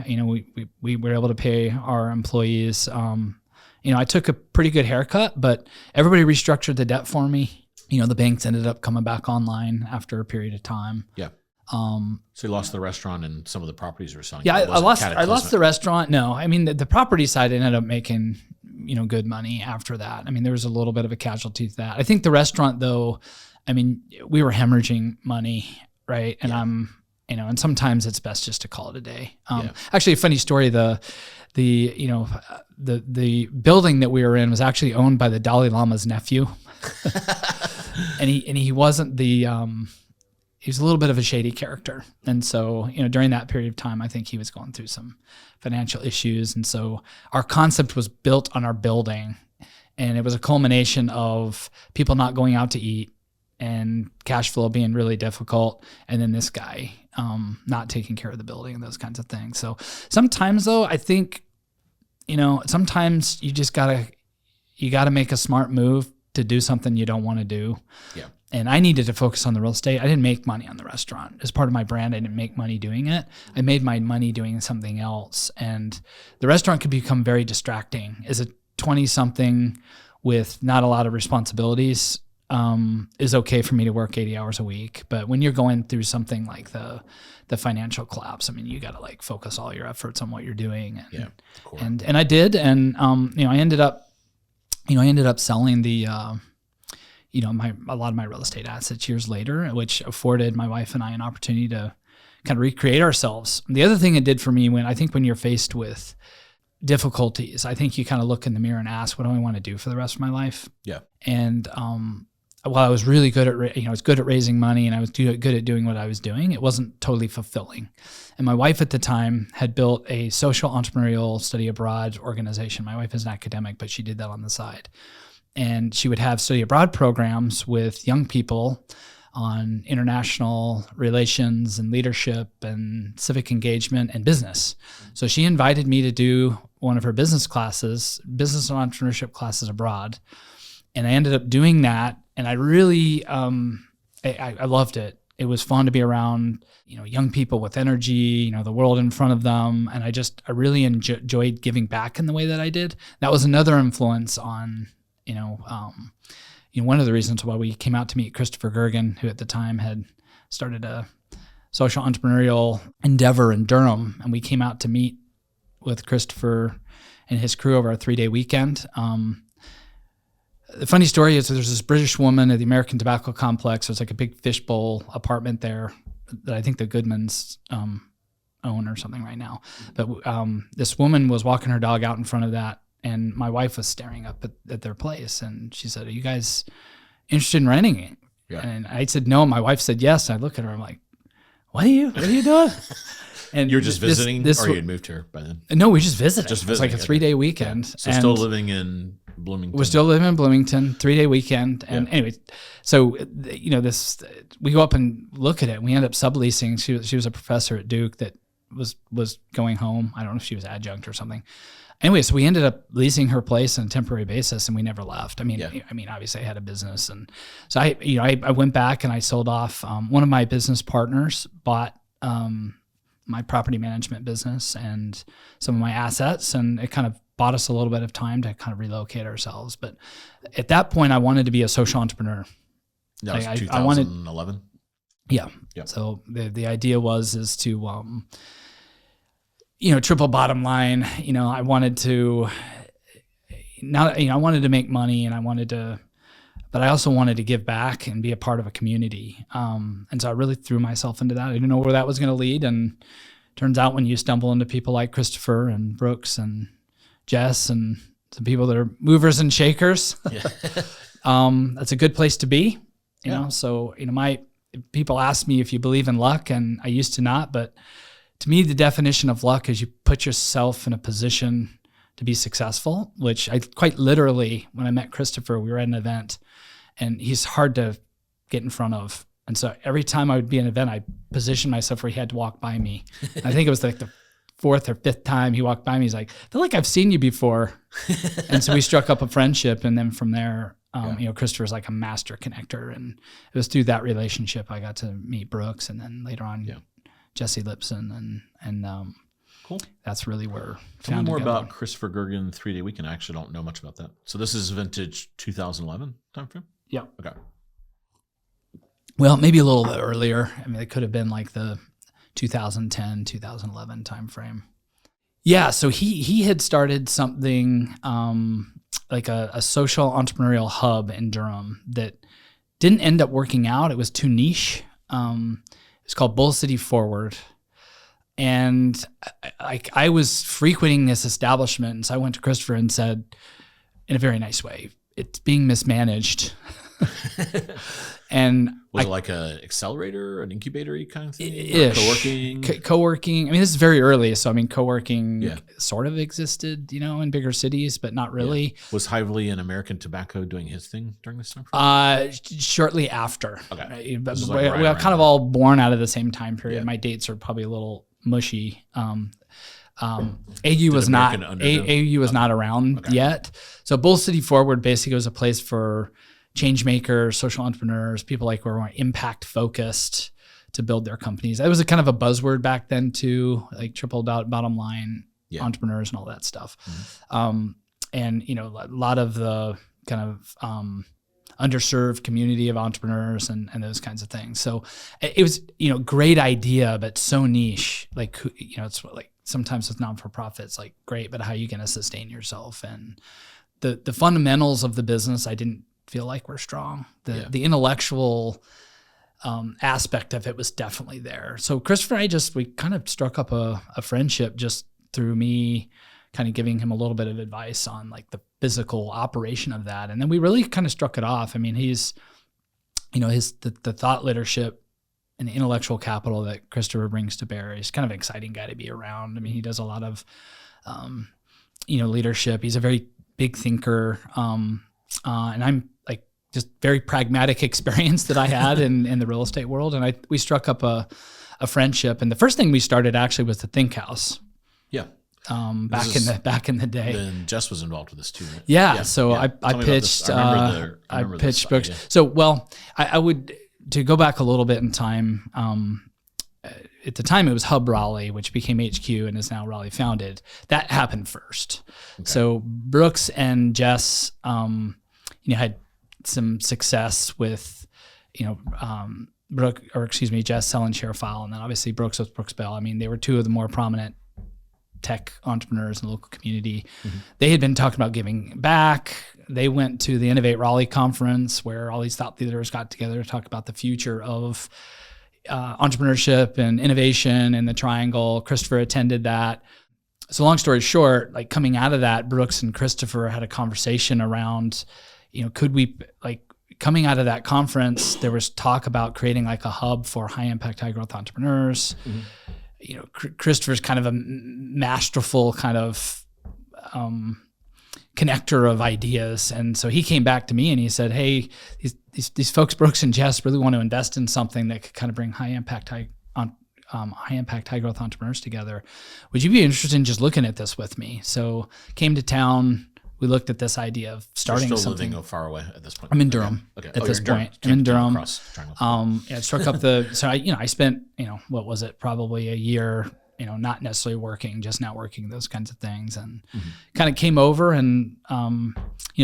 We were able to pay our employees. I took a pretty good haircut, but everybody restructured the debt for me. The banks ended up coming back online after a period of time. Yeah. So you lost the restaurant and some of the properties you were selling. Yeah, I lost the restaurant. No, I mean, the property side ended up making, good money after that. I mean, there was a little bit of a casualty to that. I think the restaurant though, I mean, we were hemorrhaging money, right? And and sometimes it's best just to call it a day. Actually, a funny story, the building that we were in was actually owned by the Dalai Lama's nephew. and he wasn't he was a little bit of a shady character. And so, during that period of time, I think he was going through some financial issues. And so our concept was built on our building, and it was a culmination of people not going out to eat and cash flow being really difficult. And then this guy, not taking care of the building and those kinds of things. So sometimes though, I think, sometimes you just gotta make a smart move to do something you don't want to do. Yeah. And I needed to focus on the real estate. I didn't make money on the restaurant. As part of my brand, I didn't make money doing it. I made my money doing something else. And the restaurant could become very distracting. As a 20-something with not a lot of responsibilities, is okay for me to work 80 hours a week. But when you're going through something like the financial collapse, I mean, you got to like focus all your efforts on what you're doing. And I did. And, I ended up selling the, a lot of my real estate assets years later, which afforded my wife and I an opportunity to kind of recreate ourselves. The other thing it did for me when you're faced with difficulties, I think you kind of look in the mirror and ask, what do I want to do for the rest of my life? Yeah. And, while I was really good at, I was good at raising money and I was good at doing what I was doing, it wasn't totally fulfilling. And my wife at the time had built a social entrepreneurial study abroad organization. My wife is an academic, but she did that on the side. And she would have study abroad programs with young people on international relations and leadership and civic engagement and business. So she invited me to do one of her business and entrepreneurship classes abroad. And I ended up doing that. And I really, I loved it. It was fun to be around, young people with energy, the world in front of them. And I really enjoyed giving back in the way that I did. That was another influence on, one of the reasons why we came out to meet Christopher Gergen, who at the time had started a social entrepreneurial endeavor in Durham. And we came out to meet with Christopher and his crew over a 3-day weekend. The funny story is there's this British woman at the American Tobacco Complex. There's like a big fishbowl apartment there that I think the Goodmans own or something right now. But this woman was walking her dog out in front of that, and my wife was staring up at their place, and she said, "Are you guys interested in renting it?" Yeah. And I said no. My wife said yes. And I look at her, I'm like, what are you doing? And you're just visiting, or you had moved here by then? No, we just visited. It was like a 3-day weekend. Yeah. So still living in Bloomington. We're still living in Bloomington, 3-day weekend. And anyway, so, we go up and look at it, and we end up subleasing. She was a professor at Duke that was going home. I don't know if she was adjunct or something. Anyway, so we ended up leasing her place on a temporary basis, and we never left. I mean, obviously I had a business. And so I went back and I sold off. One of my business partners bought my property management business and some of my assets, and it kind of bought us a little bit of time to kind of relocate ourselves. But at that point, I wanted to be a social entrepreneur. That was 2011? Yeah. So the idea is to, triple bottom line. I wanted to, I wanted to make money, and but I also wanted to give back and be a part of a community. And so I really threw myself into that. I didn't know where that was going to lead. And turns out when you stumble into people like Christopher and Brooks and Jess and some people that are movers and shakers. Yeah. That's a good place to be, you Yeah. know? So, people ask me if you believe in luck, and I used to not, but to me, the definition of luck is you put yourself in a position to be successful, which I quite literally, when I met Christopher, we were at an event, and he's hard to get in front of. And so every time I would be at an event, I positioned myself where he had to walk by me. I think it was like the 4th or 5th time he walked by me. He's like, I feel like I've seen you before. And so we struck up a friendship. And then from there, Christopher's like a master connector. And it was through that relationship I got to meet Brooks, and then later on, Jesse Lipson. And Cool. That's really where. Tell me more about Christopher Gergen 3-Day Weekend. I actually don't know much about that. So this is vintage 2011 timeframe? Yeah. Okay. Well, maybe a little bit earlier. I mean, it could have been like the 2010, 2011 timeframe. Yeah, so he had started something like a social entrepreneurial hub in Durham that didn't end up working out. It was too niche. It's called Bull City Forward. And I was frequenting this establishment, and so I went to Christopher and said, in a very nice way, it's being mismanaged. And was it like an accelerator, an incubator-y kind of thing? Coworking. Coworking. I mean, this is very early. So, I mean, coworking sort of existed, in bigger cities, but not really. Yeah. Was Hively and American Tobacco doing his thing during this time? Shortly after. Okay. But we are kind of all born out of the same time period. Yeah. My dates are probably a little mushy. AU was not around yet. So Bull City Forward basically was a place for change makers, social entrepreneurs, people like who were more impact focused to build their companies. That was a kind of a buzzword back then too, like triple bottom line entrepreneurs and all that stuff. Mm-hmm. And a lot of the kind of underserved community of entrepreneurs and those kinds of things. So it was, great idea, but so niche. Like, it's like sometimes with non-for-profits, like great, but how are you going to sustain yourself? And the fundamentals of the business, I didn't feel like were strong. The intellectual aspect of it was definitely there. So Christopher and I we kind of struck up a friendship just through me kind of giving him a little bit of advice on like the physical operation of that. And then we really kind of struck it off. I mean, he's, the thought leadership and the intellectual capital that Christopher brings to bear. He's kind of an exciting guy to be around. I mean, he does a lot of, leadership. He's a very big thinker. And I'm like just very pragmatic experience that I had in the real estate world. And we struck up a friendship. And the first thing we started actually was the Think House. Yeah. Back in the day. Then Jess was involved with this too. Right? Yeah. So I pitched, I pitched Brooks. So, I would, to go back a little bit in time, at the time it was Hub Raleigh, which became HQ and is now Raleigh Founded. That happened first. Okay. So Brooks and Jess, had some success with, Jess selling ShareFile, and then obviously Brooks was Brooks Bell. I mean, they were two of the more prominent tech entrepreneurs in the local community. Mm-hmm. They had been talking about giving back. They went to the Innovate Raleigh conference where all these thought leaders got together to talk about the future of entrepreneurship and innovation in the Triangle. Christopher attended that. So long story short, like coming out of that, Brooks and Christopher had a conversation around, could we, like coming out of that conference, there was talk about creating like a hub for high impact, high growth entrepreneurs. Mm-hmm. Christopher's kind of a masterful kind of connector of ideas. And so he came back to me and he said, hey, these folks, Brooks and Jess, really want to invest in something that could kind of bring high impact, high growth entrepreneurs together. Would you be interested in just looking at this with me? So came to town. We looked at this idea of starting You're still something. Living far away at this point. I'm in Durham at this point. I'm in Durham. I struck up so I spent, what was it? Probably a year, not necessarily working, just networking, those kinds of things. And kind of came over and,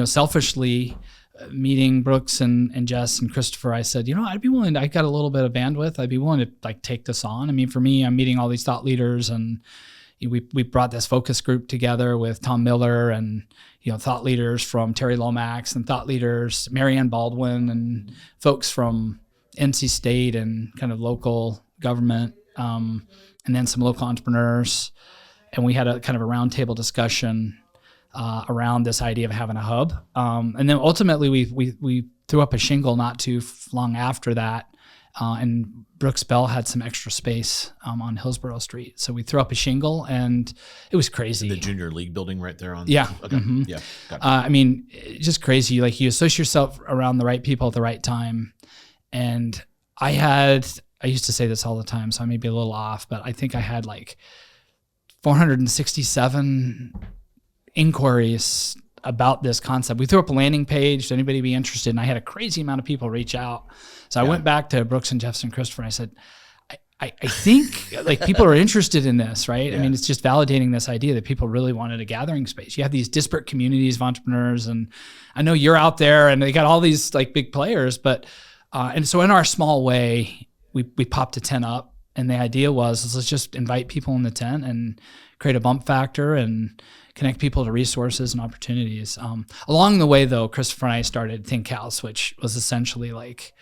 selfishly meeting Brooks and Jess and Christopher, I said, I'd be willing to, I got a little bit of bandwidth. I'd be willing to like take this on. I mean, for me, I'm meeting all these thought leaders and we brought this focus group together with Tom Miller and, thought leaders from Terry Lomax and thought leaders, Marianne Baldwin and folks from NC State and kind of local government, and then some local entrepreneurs. And we had a kind of a roundtable discussion around this idea of having a hub. And then ultimately we threw up a shingle not too long after that. And Brooks Bell had some extra space on Hillsborough Street. So we threw up a shingle and it was crazy. The junior league building right there on. Yeah. Okay. Mm-hmm. Yeah. Got it. Just crazy. Like you associate yourself around the right people at the right time. And I used to say this all the time, so I may be a little off, but I think I had like 467 inquiries about this concept. We threw up a landing page. Did anybody be interested? And I had a crazy amount of people reach out. So I went back to Brooks and Jefferson Christopher and I said, I think like people are interested in this, right? Yeah. I mean, it's just validating this idea that people really wanted a gathering space. You have these disparate communities of entrepreneurs, and I know you're out there and they got all these like big players, but and so in our small way, we popped a tent up, and the idea was let's just invite people in the tent and create a bump factor and connect people to resources and opportunities. Along the way, though, Christopher and I started Think House, which was essentially like,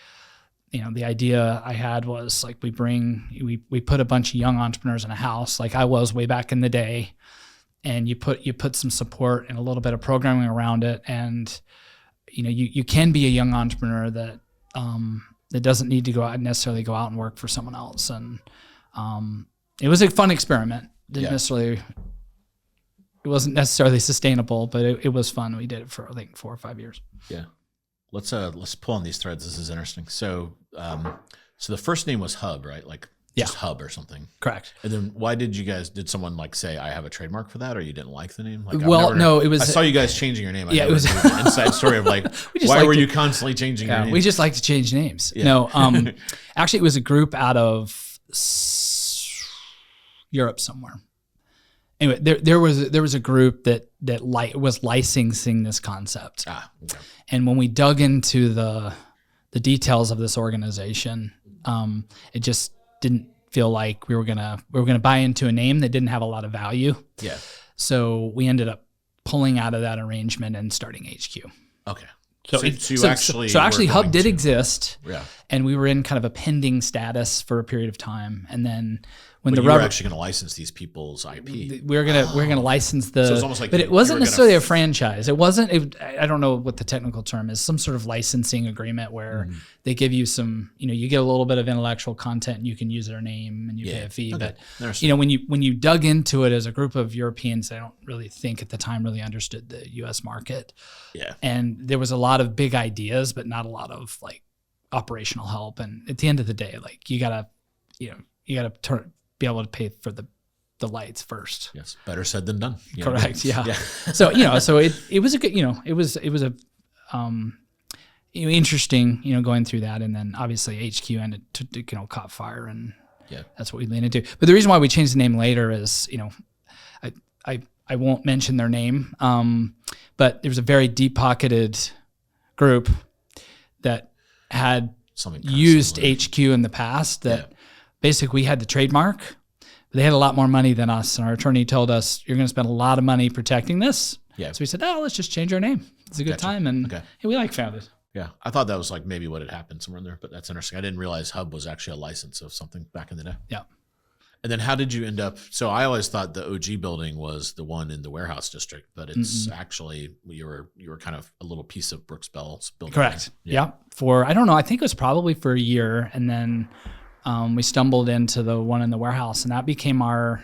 the idea I had was like we put a bunch of young entrepreneurs in a house, like I was way back in the day, and you put some support and a little bit of programming around it, and you can be a young entrepreneur that doesn't need to necessarily go out and work for someone else, and it was a fun experiment. It wasn't necessarily sustainable, but it was fun. We did it for I think 4 or 5 years. Yeah. Let's pull on these threads. This is interesting. So the first name was Hub, right? Like just Hub or something. Correct. And then why did someone like say I have a trademark for that, or you didn't like the name? Like, it was. I saw you guys changing your name. It was an inside story of like why were you constantly changing your name? We just like to change names. Yeah. No, actually, it was a group out of Europe somewhere. Anyway, there was a group that was licensing this concept. Okay. And when we dug into the details of this organization, it just didn't feel like we were gonna buy into a name that didn't have a lot of value. Yeah. So we ended up pulling out of that arrangement and starting HQ. Okay. So actually Hub did exist. Yeah. And we were in kind of a pending status for a period of time, and then when you were actually going to license these people's IP. We're gonna license the. So it's almost like but it wasn't necessarily a franchise. It wasn't. I don't know what the technical term is. Some sort of licensing agreement where they give you some. You get a little bit of intellectual content, and you can use their name, and you pay a fee. Okay. But when you dug into it as a group of Europeans, I don't really think at the time really understood the U.S. market. Yeah. And there was a lot of big ideas, but not a lot of like operational help. And at the end of the day, like you gotta be able to pay for the lights first. Yes, better said than done. Correct. Yeah. So it was a good it was a interesting going through that, and then obviously HQ ended caught fire, and that's what we leaned into. But the reason why we changed the name later is I won't mention their name, but there was a very deep pocketed group that had used HQ in the past that. Basically, we had the trademark. But they had a lot more money than us, and our attorney told us, you're going to spend a lot of money protecting this. Yeah. So we said, let's just change our name. It's a good time, and we like Founded. Yeah, I thought that was like maybe what had happened somewhere in there, but that's interesting. I didn't realize Hub was actually a license of something back in the day. Yeah. And then how did you end up? So I always thought the OG building was the one in the warehouse district, but it's actually you were kind of a little piece of Brooks Bell's building. Correct. Yeah. For I don't know. I think it was probably for a year, and then. We stumbled into the one in the warehouse, and that became our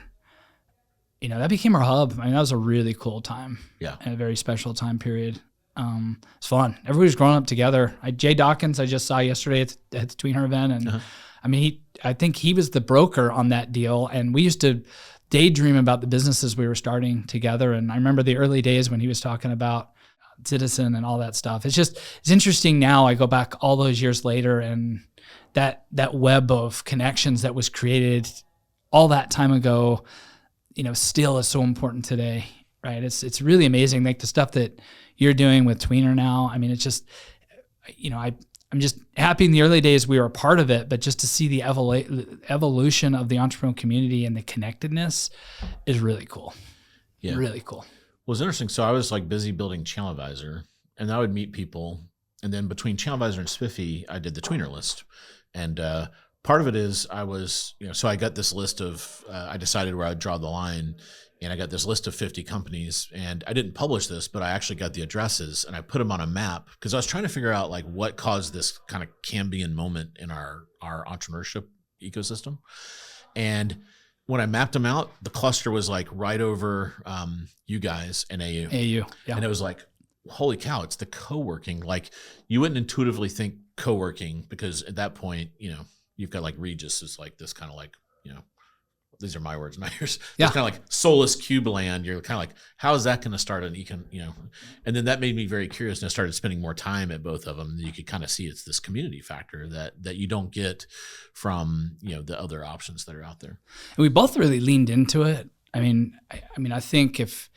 hub. I mean, that was a really cool time. Yeah. And a very special time period. It's fun. Everybody was growing up together. Jay Dawkins, I just saw yesterday at the Tween Her event. And I mean, I think he was the broker on that deal. And we used to daydream about the businesses we were starting together. And I remember the early days when he was talking about Citizen and all that stuff. It's interesting now. I go back all those years later, and that web of connections that was created all that time ago, still is so important today, right? It's really amazing, like the stuff that you're doing with Tweener now. I mean, it's just, I'm just happy in the early days we were a part of it, but just to see the evolution of the entrepreneurial community and the connectedness is really cool. Yeah, really cool. Well, it's interesting. So I was like busy building Channel Advisor, and I would meet people, and then between Channel Advisor and Spiffy, I did the Tweener list. And part of it is I was, so I got this list of, I decided where I would draw the line, and I got this list of 50 companies, and I didn't publish this, but I actually got the addresses and I put them on a map because I was trying to figure out like what caused this kind of Cambian moment in our entrepreneurship ecosystem. And when I mapped them out, the cluster was like right over you guys and AU. Yeah. And it was like, holy cow, it's the co-working. Like you wouldn't intuitively think co-working because at that point, you've got like Regis is like this kind of like, these are my words, not yours. Yeah. It's kind of like soulless cube land. You're kind of like, how is that going to start an and then that made me very curious. And I started spending more time at both of them. You could kind of see it's this community factor that you don't get from, the other options that are out there. And we both really leaned into it. I mean, I think if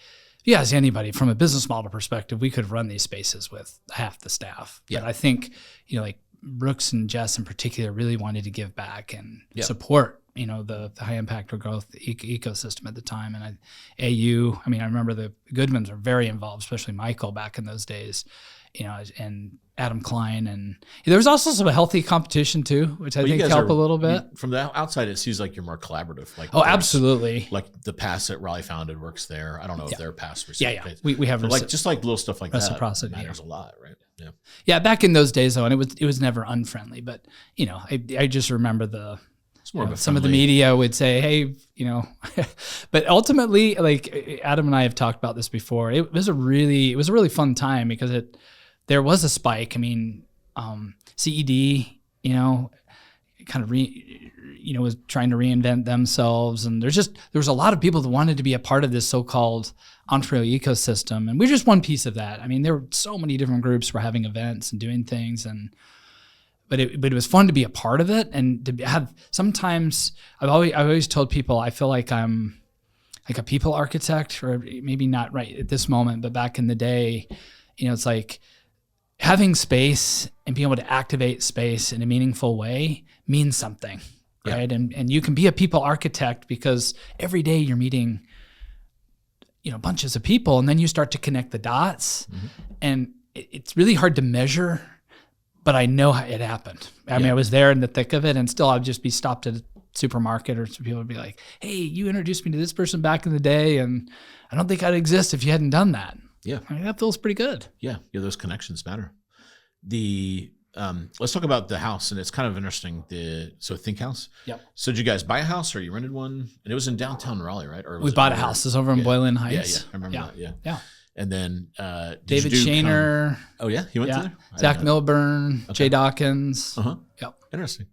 you ask anybody from a business model perspective, we could run these spaces with half the staff. Yeah. But I think, like Brooks and Jess in particular really wanted to give back and support the high impact or growth ecosystem at the time. And AU, I remember the Goodmans are very involved, especially Michael back in those days, and Adam Klein. And there was also some healthy competition too, which I think helped a little bit. From the outside, it seems like you're more collaborative. Like absolutely. Like the pass at Raleigh Founded works there. I don't know if their pass reciprocates. We have just like little stuff like reciprocity that matters a lot, right? Yeah. Yeah. Back in those days though, and it was never unfriendly, but I just remember some of the media would say, hey, but ultimately, like Adam and I have talked about this before, it was a really fun time because there was a spike. CED, kind of was trying to reinvent themselves. And there was a lot of people that wanted to be a part of this so-called entrepreneurial ecosystem. And we're just one piece of that. There were so many different groups were having events and doing things, but it was fun to be a part of it and to have. Sometimes I've always told people I feel like I'm like a people architect, or maybe not right at this moment, but back in the day, it's like having space and being able to activate space in a meaningful way means something, right? And you can be a people architect because every day you're meeting, bunches of people, and then you start to connect the dots, and it's really hard to measure. But I know how it happened. I was there in the thick of it, and still I'd just be stopped at a supermarket, or some people would be like, hey, you introduced me to this person back in the day, and I don't think I'd exist if you hadn't done that. Yeah. That feels pretty good. Yeah. Those connections matter. Let's talk about the house, and it's kind of interesting. So Think House. Yep. So did you guys buy a house, or you rented one? And it was in downtown Raleigh, right? Or we bought a house. It's over in Boylan Heights. Yeah. I remember that. Yeah. Yeah. And then David Shaner. Oh yeah, he went there. Zach Milburn, Jay Dawkins. Yep. Interesting.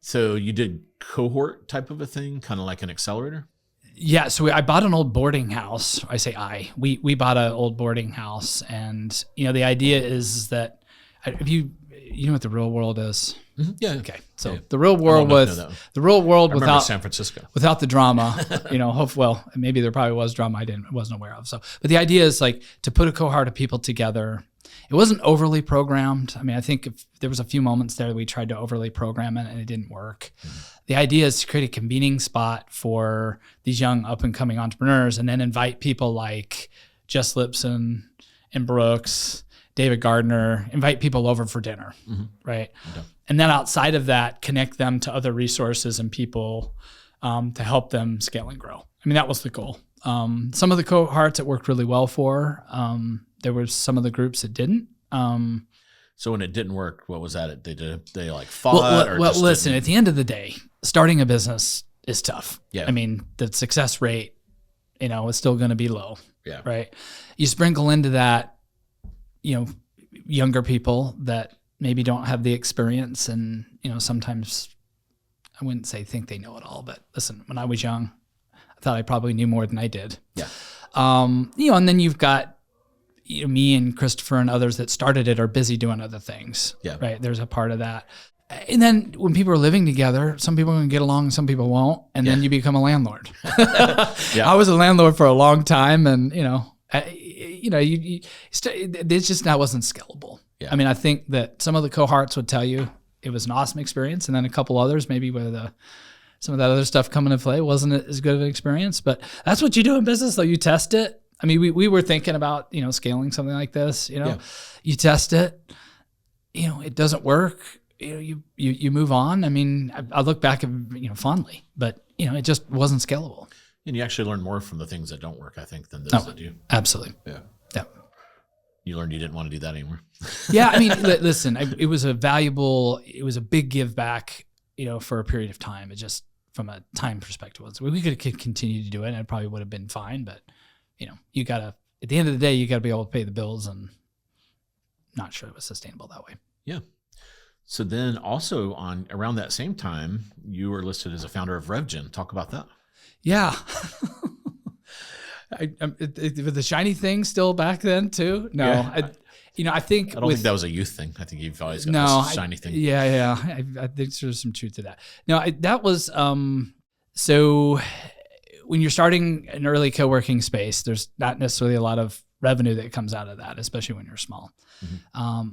So you did cohort type of a thing, kind of like an accelerator. Yeah. So I bought an old boarding house. I say we bought an old boarding house, and the idea is that if you know what the real world is. Mm-hmm. Yeah. Okay. So the real world without San Francisco, without the drama, maybe there probably was drama I wasn't aware of. So, but the idea is like to put a cohort of people together. It wasn't overly programmed. I think if there was a few moments there that we tried to overly program it and it didn't work. Mm-hmm. The idea is to create a convening spot for these young up and coming entrepreneurs, and then invite people like Jess Lipson and Brooks, David Gardner, invite people over for dinner, right? Okay. And then outside of that, connect them to other resources and people to help them scale and grow. That was the goal. Some of the cohorts it worked really well for. There were some of the groups that didn't. So when it didn't work, what was that? They like fought? Well, listen, at the end of the day, starting a business is tough. Yeah. The success rate, is still going to be low. Yeah. Right. You sprinkle into that, younger people that maybe don't have the experience, and sometimes I wouldn't say think they know it all, but listen, when I was young, I thought I probably knew more than I did. Yeah. And then you've got me and Christopher and others that started it are busy doing other things. Yeah. Right. There's a part of that. And then when people are living together, some people can get along, some people won't, and then you become a landlord. I was a landlord for a long time, and it's just that wasn't scalable. Yeah. I think that some of the cohorts would tell you it was an awesome experience, and then a couple others, maybe where some of that other stuff coming into play wasn't as good of an experience. But that's what you do in business, though. You test it. We were thinking about scaling something like this. You test it. It doesn't work. You move on. I look back fondly, but it just wasn't scalable. And you actually learn more from the things that don't work, I think, than those that do. Absolutely. Yeah. Yeah. You learned you didn't want to do that anymore. Yeah. I mean, listen, it was a big give back, for a period of time. It just, from a time perspective, we could continue to do it and it probably would have been fine. But, you got to, at the end of the day, you got to be able to pay the bills, and not sure it was sustainable that way. Yeah. So then also around that same time, you were listed as a founder of RevGen. Talk about that. Yeah. With the shiny thing still back then too? No, yeah. I think I don't think that was a youth thing. I think you've always got this shiny thing. Yeah. I think there's some truth to that. No, that was, so when you're starting an early co-working space, there's not necessarily a lot of revenue that comes out of that, especially when you're small. Mm-hmm.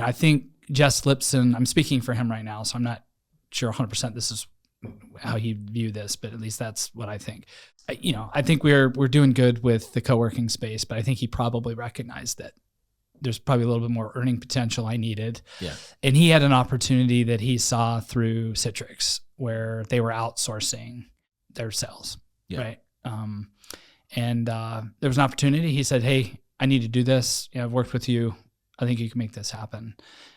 I think Jess Lipson, I'm speaking for him right now, so I'm not sure 100% this is how he viewed this, but at least that's what I think. I think we're doing good with the co-working space, but I think he probably recognized that there's probably a little bit more earning potential I needed. Yeah. And he had an opportunity that he saw through Citrix where they were outsourcing their sales. Yeah. Right. And there was an opportunity. He said, "Hey, I need to do this. I've worked with you. I think you can make this happen."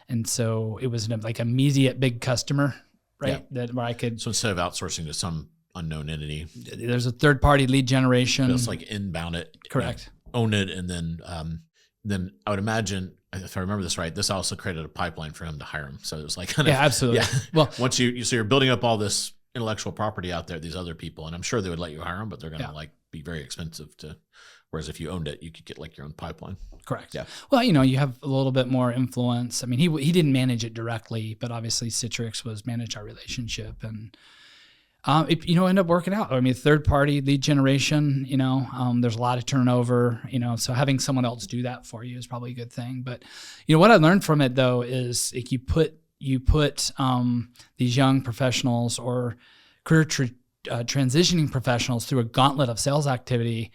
And so it was like immediate big customer, right? Yeah. Where I could. So instead of outsourcing to some unknown entity, there's a third party lead generation. It's like inbound it. Correct. Own it. And then I would imagine, if I remember this right, this also created a pipeline for him to hire him. So it was like kind of, absolutely. Yeah. Well, once so you're building up all this intellectual property out there, these other people, and I'm sure they would let you hire them, but they're going to be very expensive whereas if you owned it, you could get like your own pipeline. Correct. Yeah. Well, you have a little bit more influence. I mean, he didn't manage it directly, but obviously Citrix managed our relationship, and it ended up working out. I mean, third party lead generation, there's a lot of turnover, so having someone else do that for you is probably a good thing. But what I learned from it though is you put these young professionals or career transitioning professionals through a gauntlet of sales activity.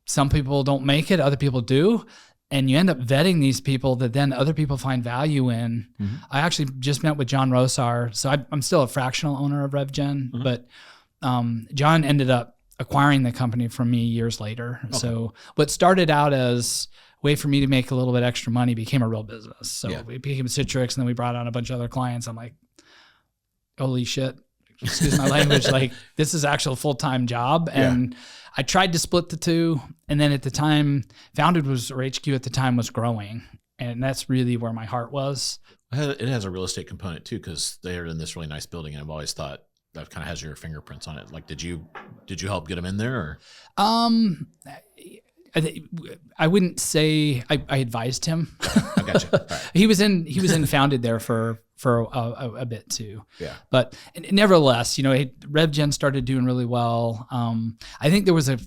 Some people don't make it, other people do. And you end up vetting these people that then other people find value in. Mm-hmm. I actually just met with John Rosar. So I'm still a fractional owner of RevGen, mm-hmm. but John ended up acquiring the company from me years later. Okay. So what started out as a way for me to make a little bit extra money became a real business. So it became Citrix, and then we brought on a bunch of other clients. I'm like, holy shit, excuse my language, like this is actual full-time job. And I tried to split the two. And then at the time, Founded HQ at the time was growing. And that's really where my heart was. It has a real estate component too, because they're in this really nice building. And I've always thought that kind of has your fingerprints on it. Like, did you help get them in there? Or? I wouldn't say I advised him. I got you. All right. He was in Founded there for a bit too. Yeah. But nevertheless, RevGen started doing really well. I think there was a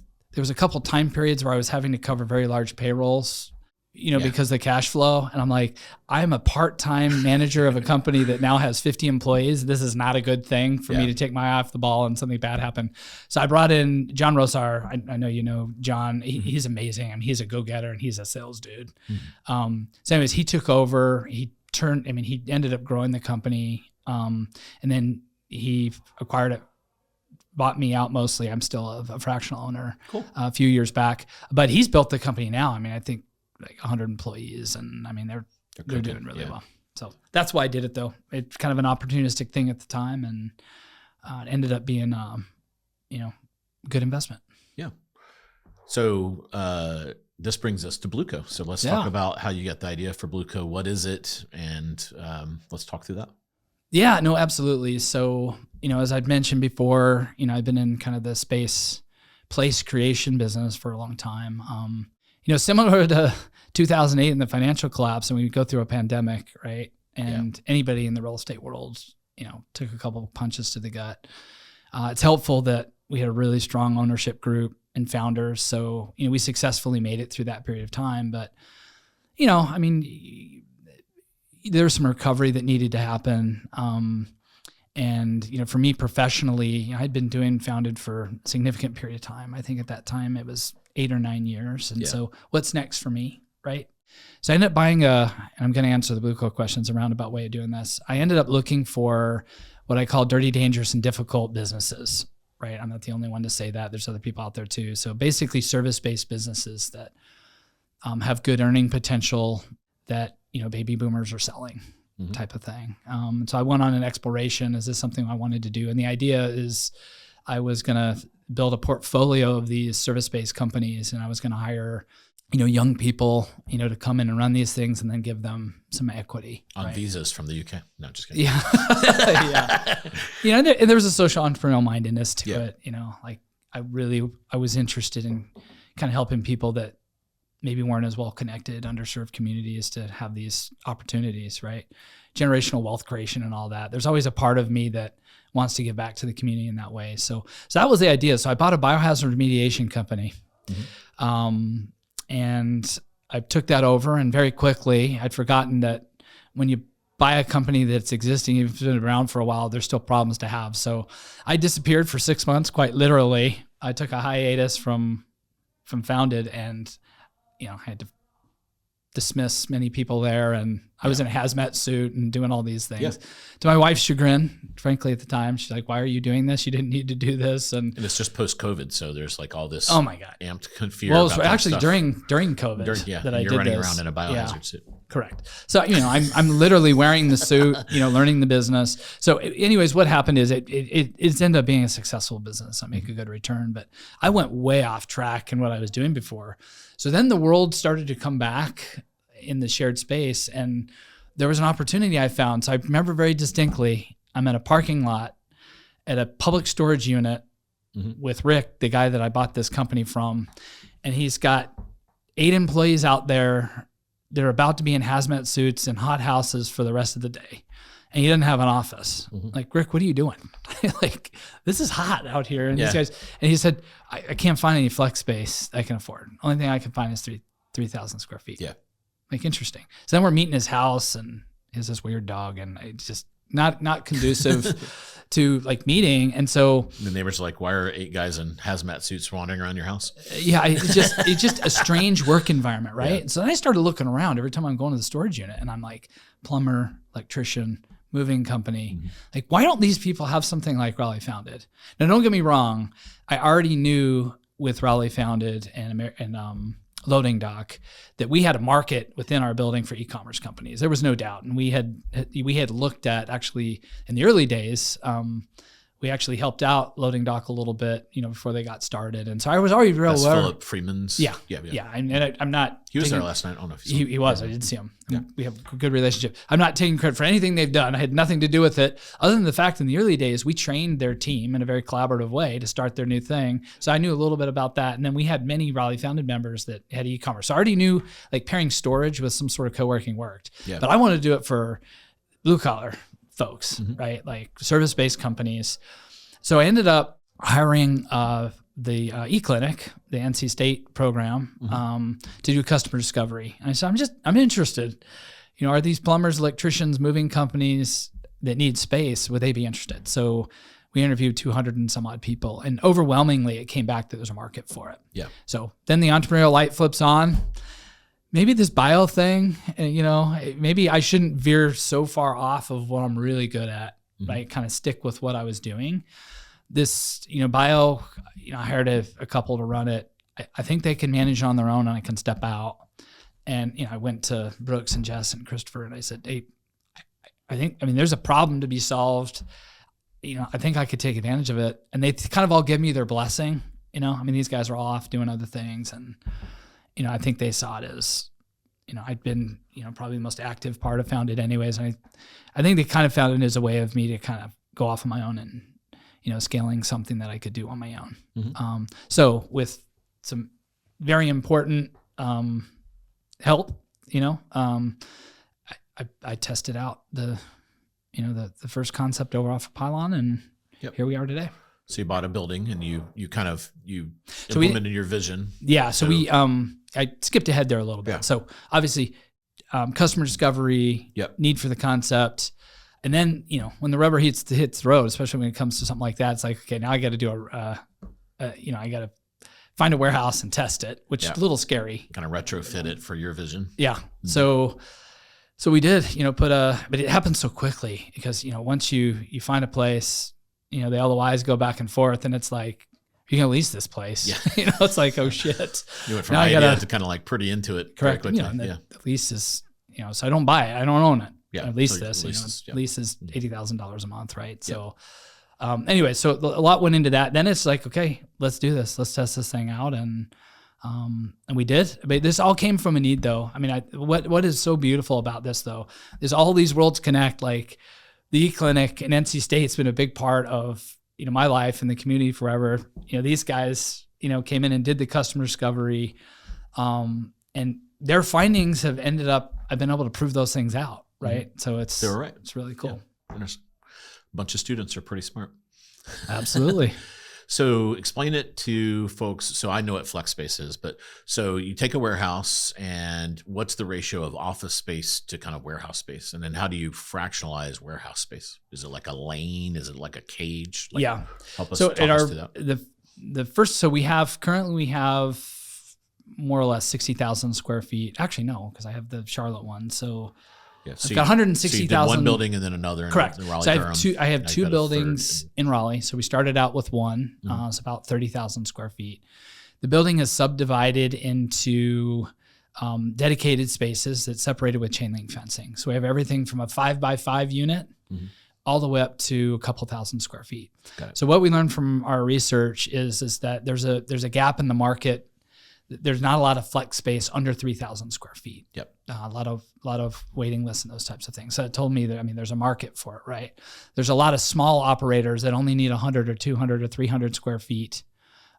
couple time periods where I was having to cover very large payrolls, because of the cash flow. And I'm like, I'm a part-time manager of a company that now has 50 employees. This is not a good thing for me to take my eye off the ball and something bad happened. So I brought in John Rosar. I know you know John. He's amazing. I mean, he's a go-getter and he's a sales dude. Mm-hmm. So anyways, he took over. He ended up growing the company. And then he acquired it, bought me out mostly. I'm still a fractional owner. Cool. A few years back. But he's built the company now. I mean, I think like 100 employees, and I mean they're doing really well. So that's why I did it though. It's kind of an opportunistic thing at the time, and it ended up being good investment. Yeah. So this brings us to Blueco. So let's talk about how you got the idea for Blueco. What is it? And let's talk through that. Yeah, no, absolutely. So, as I'd mentioned before, I've been in kind of the place creation business for a long time. Similar to 2008 and the financial collapse, and we go through a pandemic, right? And anybody in the real estate world, took a couple of punches to the gut. It's helpful that we had a really strong ownership group and founders. So, we successfully made it through that period of time. But, there was some recovery that needed to happen. And, for me professionally, I'd been doing Founded for a significant period of time. I think at that time it was 8 or 9 years. And so what's next for me, right? So I ended up buying and I'm going to answer the Blueco questions, a roundabout way of doing this. I ended up looking for what I call dirty, dangerous, and difficult businesses, right? I'm not the only one to say that. There's other people out there too. So basically service-based businesses that have good earning potential that, baby boomers are selling type of thing. So I went on an exploration. Is this something I wanted to do? And the idea is I was going to build a portfolio of these service-based companies, and I was going to hire young people, to come in and run these things and then give them some equity. On visas from the UK. No, just kidding. Yeah. Yeah. And there was a social entrepreneurial mindedness to it, like I was interested in kind of helping people that maybe weren't as well connected, underserved communities to have these opportunities, right? Generational wealth creation and all that. There's always a part of me that wants to give back to the community in that way. So that was the idea. So I bought a biohazard remediation company. And I took that over, and very quickly I'd forgotten that when you buy a company that's existing, you've been around for a while, there's still problems to have. So I disappeared for 6 months, quite literally. I took a hiatus from Founded, and I had to dismiss many people there, and I was in a hazmat suit and doing all these things. Yeah. To my wife's chagrin, frankly, at the time, she's like, "Why are you doing this? You didn't need to do this." And it's just post-COVID, so there's like all this. Oh my God, amped fear. Well, it was actually during COVID that I did this. You're running around in a biohazard suit. Correct. So I'm literally wearing the suit, learning the business. So anyways, what happened is it's ended up being a successful business. I make a good return, but I went way off track in what I was doing before. So then the world started to come back in the shared space, and there was an opportunity I found. So I remember very distinctly, I'm at a parking lot at a public storage unit with Rick, the guy that I bought this company from, and he's got 8 employees out there. They're about to be in hazmat suits and hot houses for the rest of the day. And he doesn't have an office. Like, Rick, what are you doing? Like, this is hot out here. And these guys, and he said, I can't find any flex space I can afford. Only thing I can find is 3,000 square feet. Yeah. Like, interesting. So then we're meeting his house, and he has this weird dog, and it's just not conducive to like meeting. And so the neighbors are like, "Why are 8 guys in hazmat suits wandering around your house?" Yeah, it's just a strange work environment, right? Yeah. So then I started looking around every time I'm going to the storage unit, and I'm like, plumber, electrician, moving company. Like, why don't these people have something like Raleigh Founded? Now, don't get me wrong. I already knew with Raleigh Founded and Loading Dock that we had a market within our building for e-commerce companies. There was no doubt. And we had looked at, actually in the early days, we actually helped out Loading Dock a little bit, before they got started. And so I was already real aware. Philip Freeman's. Yeah. And I'm not. He was there last night. I don't know if he was. I did see him. Yeah. We have a good relationship. I'm not taking credit for anything they've done. I had nothing to do with it, other than the fact in the early days we trained their team in a very collaborative way to start their new thing. So I knew a little bit about that. And then we had many Raleigh Founded members that had e-commerce. So I already knew like pairing storage with some sort of co-working worked. Yeah. But I wanted to do it for blue collar folks, right? Like service-based companies. So I ended up hiring the e-clinic, the NC State program, to do customer discovery. And I said, I'm interested. Are these plumbers, electricians, moving companies that need space, would they be interested? So we interviewed 200 and some odd people, and overwhelmingly it came back that there's a market for it. Yeah. So then the entrepreneurial light flips on. Maybe this bio thing, maybe I shouldn't veer so far off of what I'm really good at, right? Kind of stick with what I was doing. This, bio, I hired a couple to run it. I think they can manage on their own, and I can step out. And, I went to Brooks and Jess and Christopher, and I said, hey, there's a problem to be solved. I think I could take advantage of it. And they kind of all give me their blessing. These guys are all off doing other things. And, I think they saw it as, I'd been, probably the most active part of Founded anyways. And I think they kind of found it as a way of me to kind of go off on my own and, scaling something that I could do on my own. So with some very important help, I tested out the first concept over off of Pylon, and here we are today. So you bought a building, and you implemented your vision. Yeah. So we I skipped ahead there a little bit. Yeah. So obviously, customer discovery, need for the concept. And then, when the rubber hits the road, especially when it comes to something like that, it's like, okay, now I got to do I got to find a warehouse and test it, which is a little scary. Kind of retrofit it for your vision. Yeah. So we did, but it happens so quickly because, once you find a place, the LOIs go back and forth, and it's like, you're going to lease this place. Yeah. It's like, oh shit. You went from idea to kind of like pretty into it. Correct. Very And the lease is, so I don't buy it. I don't own it. Yeah. I lease So this. Lease is $80,000 a month, right? Yeah. So anyway, so a lot went into that. Then it's like, okay, let's do this. Let's test this thing out. And we did. I mean, this all came from a need, though. I mean, what is so beautiful about this, though, is all these worlds connect. Like the eClinic in NC State's been a big part of my life and the community forever. These guys, came in and did the customer discovery, and their findings have ended up. I've been able to prove those things out, right? Mm-hmm. So they're right. It's really cool. Yeah. A bunch of students are pretty smart. Absolutely. So explain it to folks. So I know what flex space is, but so you take a warehouse, and what's the ratio of office space to kind of warehouse space? And then how do you fractionalize warehouse space? Is it like a lane? Is it like a cage? Yeah. Help us so talk us through that. The first, so currently we have more or less 60,000 square feet. Actually, no, because I have the Charlotte one. So yeah, I've got 160,000. One building and then another. Correct. In Raleigh, so I have two buildings in Raleigh. So we started out with one. Mm-hmm. It's about 30,000 square feet. The building is subdivided into dedicated spaces that's separated with chain link fencing. So we have everything from a 5x5 unit all the way up to a couple thousand square feet. So what we learned from our research is that there's a gap in the market. There's not a lot of flex space under 3,000 square feet. Yep. A lot of waiting lists and those types of things. So it told me that, there's a market for it, right? There's a lot of small operators that only need 100 or 200 or 300 square feet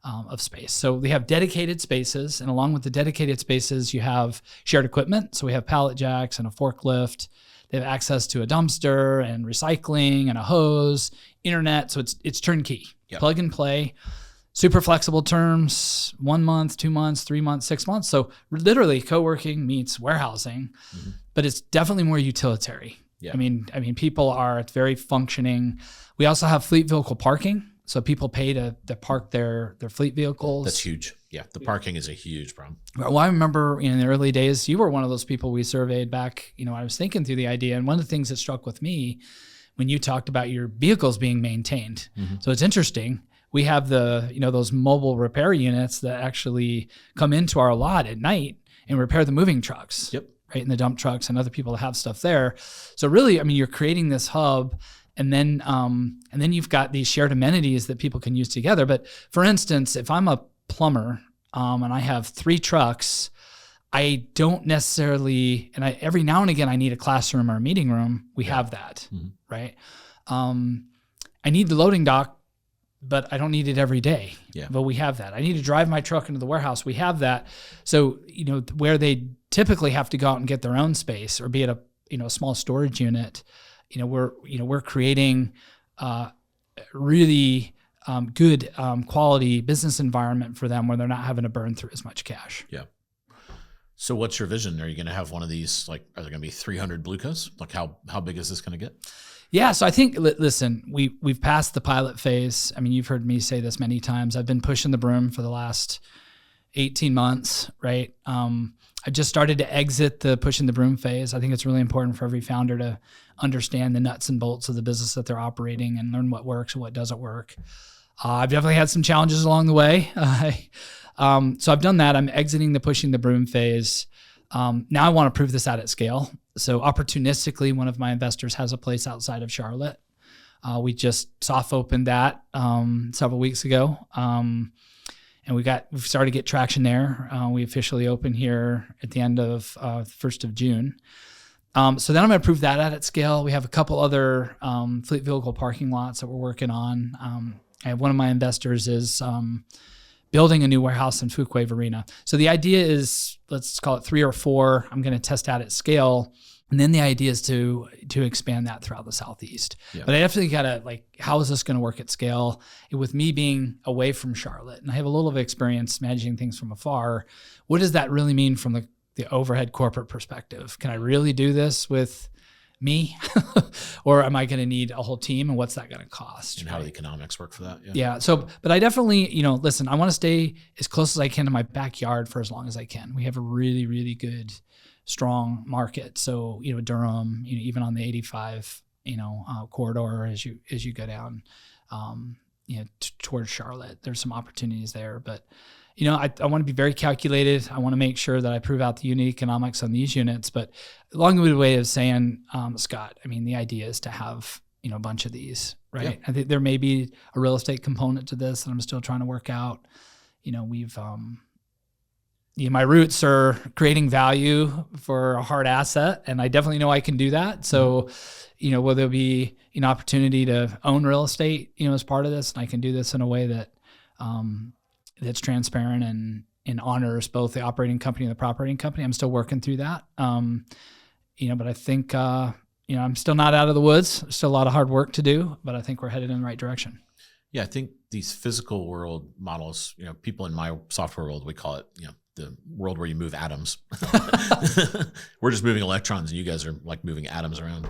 of space. So we have dedicated spaces, and along with the dedicated spaces, you have shared equipment. So we have pallet jacks and a forklift. They have access to a dumpster and recycling and a hose, internet. So it's turnkey, plug and play. Super flexible terms, 1 month, 2 months, 3 months, 6 months. So literally co-working meets warehousing, but it's definitely more utilitarian. Yeah. I mean, it's very functioning. We also have fleet vehicle parking. So people pay to park their fleet vehicles. That's huge. Yeah. The parking is a huge problem. Well, I remember in the early days, you were one of those people we surveyed back, I was thinking through the idea. And one of the things that struck with me when you talked about your vehicles being maintained. So it's interesting. We have those mobile repair units that actually come into our lot at night and repair the moving trucks. Yep. Right, and the dump trucks and other people that have stuff there. So really, you're creating this hub, and then you've got these shared amenities that people can use together. But for instance, if I'm a plumber and I have 3 trucks, I don't necessarily, and every now and again I need a classroom or a meeting room. We have that, right? I need the loading dock, but I don't need it every day. Yeah. But we have that. I need to drive my truck into the warehouse. We have that. So, where they typically have to go out and get their own space, or be at a small storage unit, we're creating really good quality business environment for them where they're not having to burn through as much cash. Yeah. So what's your vision? Are you going to have one of these, are there going to be 300 Bluecos? Like how big is this going to get? Yeah, so I think, listen, we've passed the pilot phase. You've heard me say this many times. I've been pushing the broom for the last 18 months, right? I just started to exit the pushing the broom phase. I think it's really important for every founder to understand the nuts and bolts of the business that they're operating and learn what works and what doesn't work. I've definitely had some challenges along the way. So I've done that. I'm exiting the pushing the broom phase. Now I want to prove this out at scale. So opportunistically, one of my investors has a place outside of Charlotte. We just soft opened that several weeks ago. And we've started to get traction there. We officially open here at the end of 1st of June. So then I'm going to prove that out at scale. We have a couple other fleet vehicle parking lots that we're working on. I have one of my investors is building a new warehouse in Fuquay Arena. So the idea is, let's call it 3 or 4. I'm going to test out at scale. And then the idea is to expand that throughout the Southeast. Yeah. But I definitely got to, how is this going to work at scale? And with me being away from Charlotte, and I have a little bit of experience managing things from afar, what does that really mean from the overhead corporate perspective? Can I really do this with me? Or am I going to need a whole team, and what's that going to cost? And how do the economics work for that? Yeah. So, but I definitely, listen, I want to stay as close as I can to my backyard for as long as I can. We have a really, really good, strong market. So, Durham, even on the 85, corridor as you go down, towards Charlotte. There's some opportunities there, but I want to be very calculated. I want to make sure that I prove out the unit economics on these units. But a long-winded way of saying, Scott, I mean, the idea is to have a bunch of these, right? Yeah. I think there may be a real estate component to this that I'm still trying to work out. We've my roots are creating value for a hard asset, and I definitely know I can do that. So, will there be an opportunity to own real estate, as part of this, and I can do this in a way that that's transparent and honors both the operating company and the operating company. I'm still working through that, but I think I'm still not out of the woods. Still a lot of hard work to do, but I think we're headed in the right direction. Yeah, I think these physical world models, people in my software world, we call it, the world where you move atoms. We're just moving electrons, and you guys are like moving atoms around.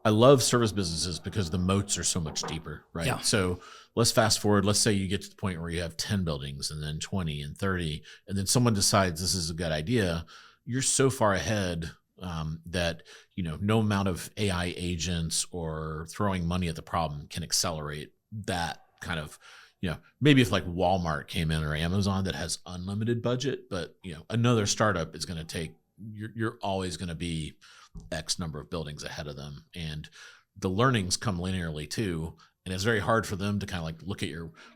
I love service businesses because the moats are so much deeper, right? Yeah. So let's fast forward. Let's say you get to the point where you have 10 buildings and then 20 and 30, and then someone decides this is a good idea. You're so far ahead that, no amount of AI agents or throwing money at the problem can accelerate that kind of, maybe if like Walmart came in or Amazon that has unlimited budget, but another startup is going to take, you're always going to be X number of buildings ahead of them. And the learnings come linearly too. And it's very hard for them to kind of like look at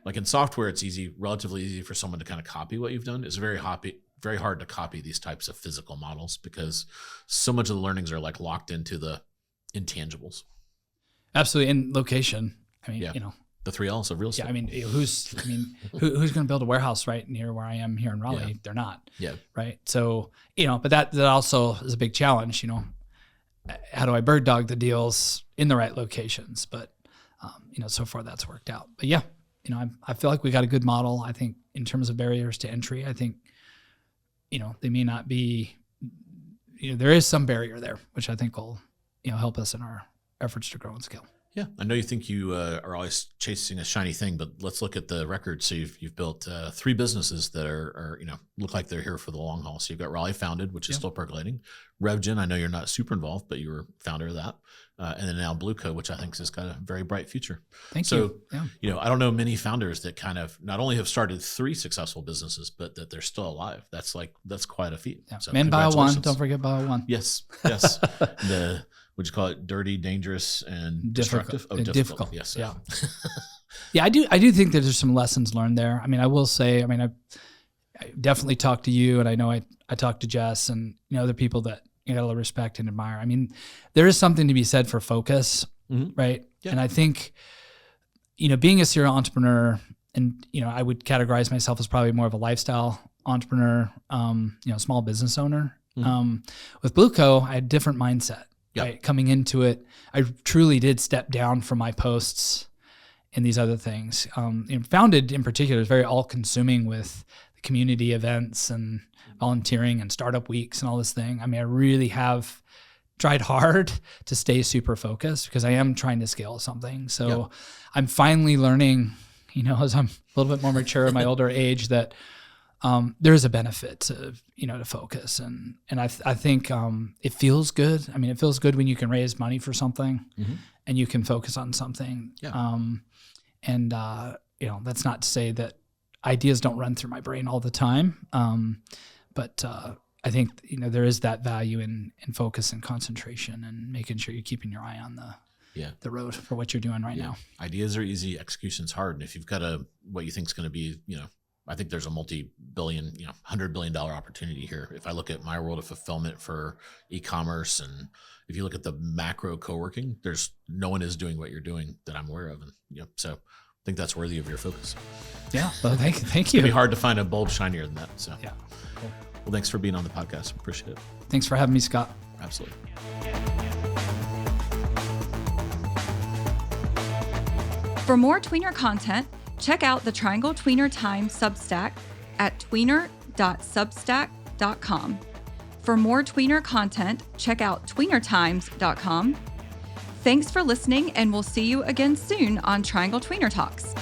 like in software, it's relatively easy for someone to kind of copy what you've done. It's very hard to copy these types of physical models because so much of the learnings are like locked into the intangibles. Absolutely. And location. I mean, the 3 L's of real estate. Yeah, I mean, who's going to build a warehouse right near where I am here in Raleigh? Yeah. They're not. Yeah. Right. So, but that also is a big challenge. How do I bird dog the deals in the right locations? But so far that's worked out. But yeah, I feel like we got a good model. I think in terms of barriers to entry, I think they may not be. There is some barrier there, which I think will help us in our efforts to grow and scale. Yeah, I know you think you are always chasing a shiny thing, but let's look at the record. So you've built 3 businesses that are look like they're here for the long haul. So you've got Raleigh Founded, which is still percolating. RevGen, I know you're not super involved, but you were founder of that, and then now Blueco, which I think has got a very bright future. Thank you. Yeah. I don't know many founders that kind of not only have started 3 successful businesses, but that they're still alive. That's that's quite a feat. Yeah. So And Bio One, don't forget Bio One. Yes. Would you call it dirty, dangerous, and destructive? Oh, difficult. Yes. Yeah. Yeah, I do think that there's some lessons learned there. I mean, I will say, I definitely talked to you, and I know I talked to Jess and other people that I respect and admire. I mean, there is something to be said for focus, right? Yeah. And I think, being a serial entrepreneur, and I would categorize myself as probably more of a lifestyle entrepreneur, small business owner. With Blueco, I had a different mindset. Yep. Right? Coming into it, I truly did step down from my posts and these other things. Founded in particular is very all-consuming with the community events and volunteering and startup weeks and all this thing. I mean, I really have tried hard to stay super focused because I am trying to scale something. So I'm finally learning, as I'm a little bit more mature in my older age, that there is a benefit to focus, and I think it feels good. I mean, it feels good when you can raise money for something, and you can focus on something. Yeah. That's not to say that ideas don't run through my brain all the time, but I think there is that value in focus and concentration and making sure you're keeping your eye on the road for what you're doing right now. Ideas are easy, execution's hard, and if you've got what you think is going to be, I think there's a multi-billion, $100 billion opportunity here. If I look at my world of fulfillment for e-commerce, and if you look at the macro co-working, there's no one is doing what you're doing that I'm aware of. And so I think that's worthy of your focus. Yeah. Well, thank you. It'd be hard to find a bulb shinier than that. So yeah. Cool. Well, thanks for being on the podcast. Appreciate it. Thanks for having me, Scott. Absolutely. For more tweener content, check out the Triangle Tweener Time Substack at tweener.substack.com. For more tweener content, check out tweenertimes.com. Thanks for listening, and we'll see you again soon on Triangle Tweener Talks.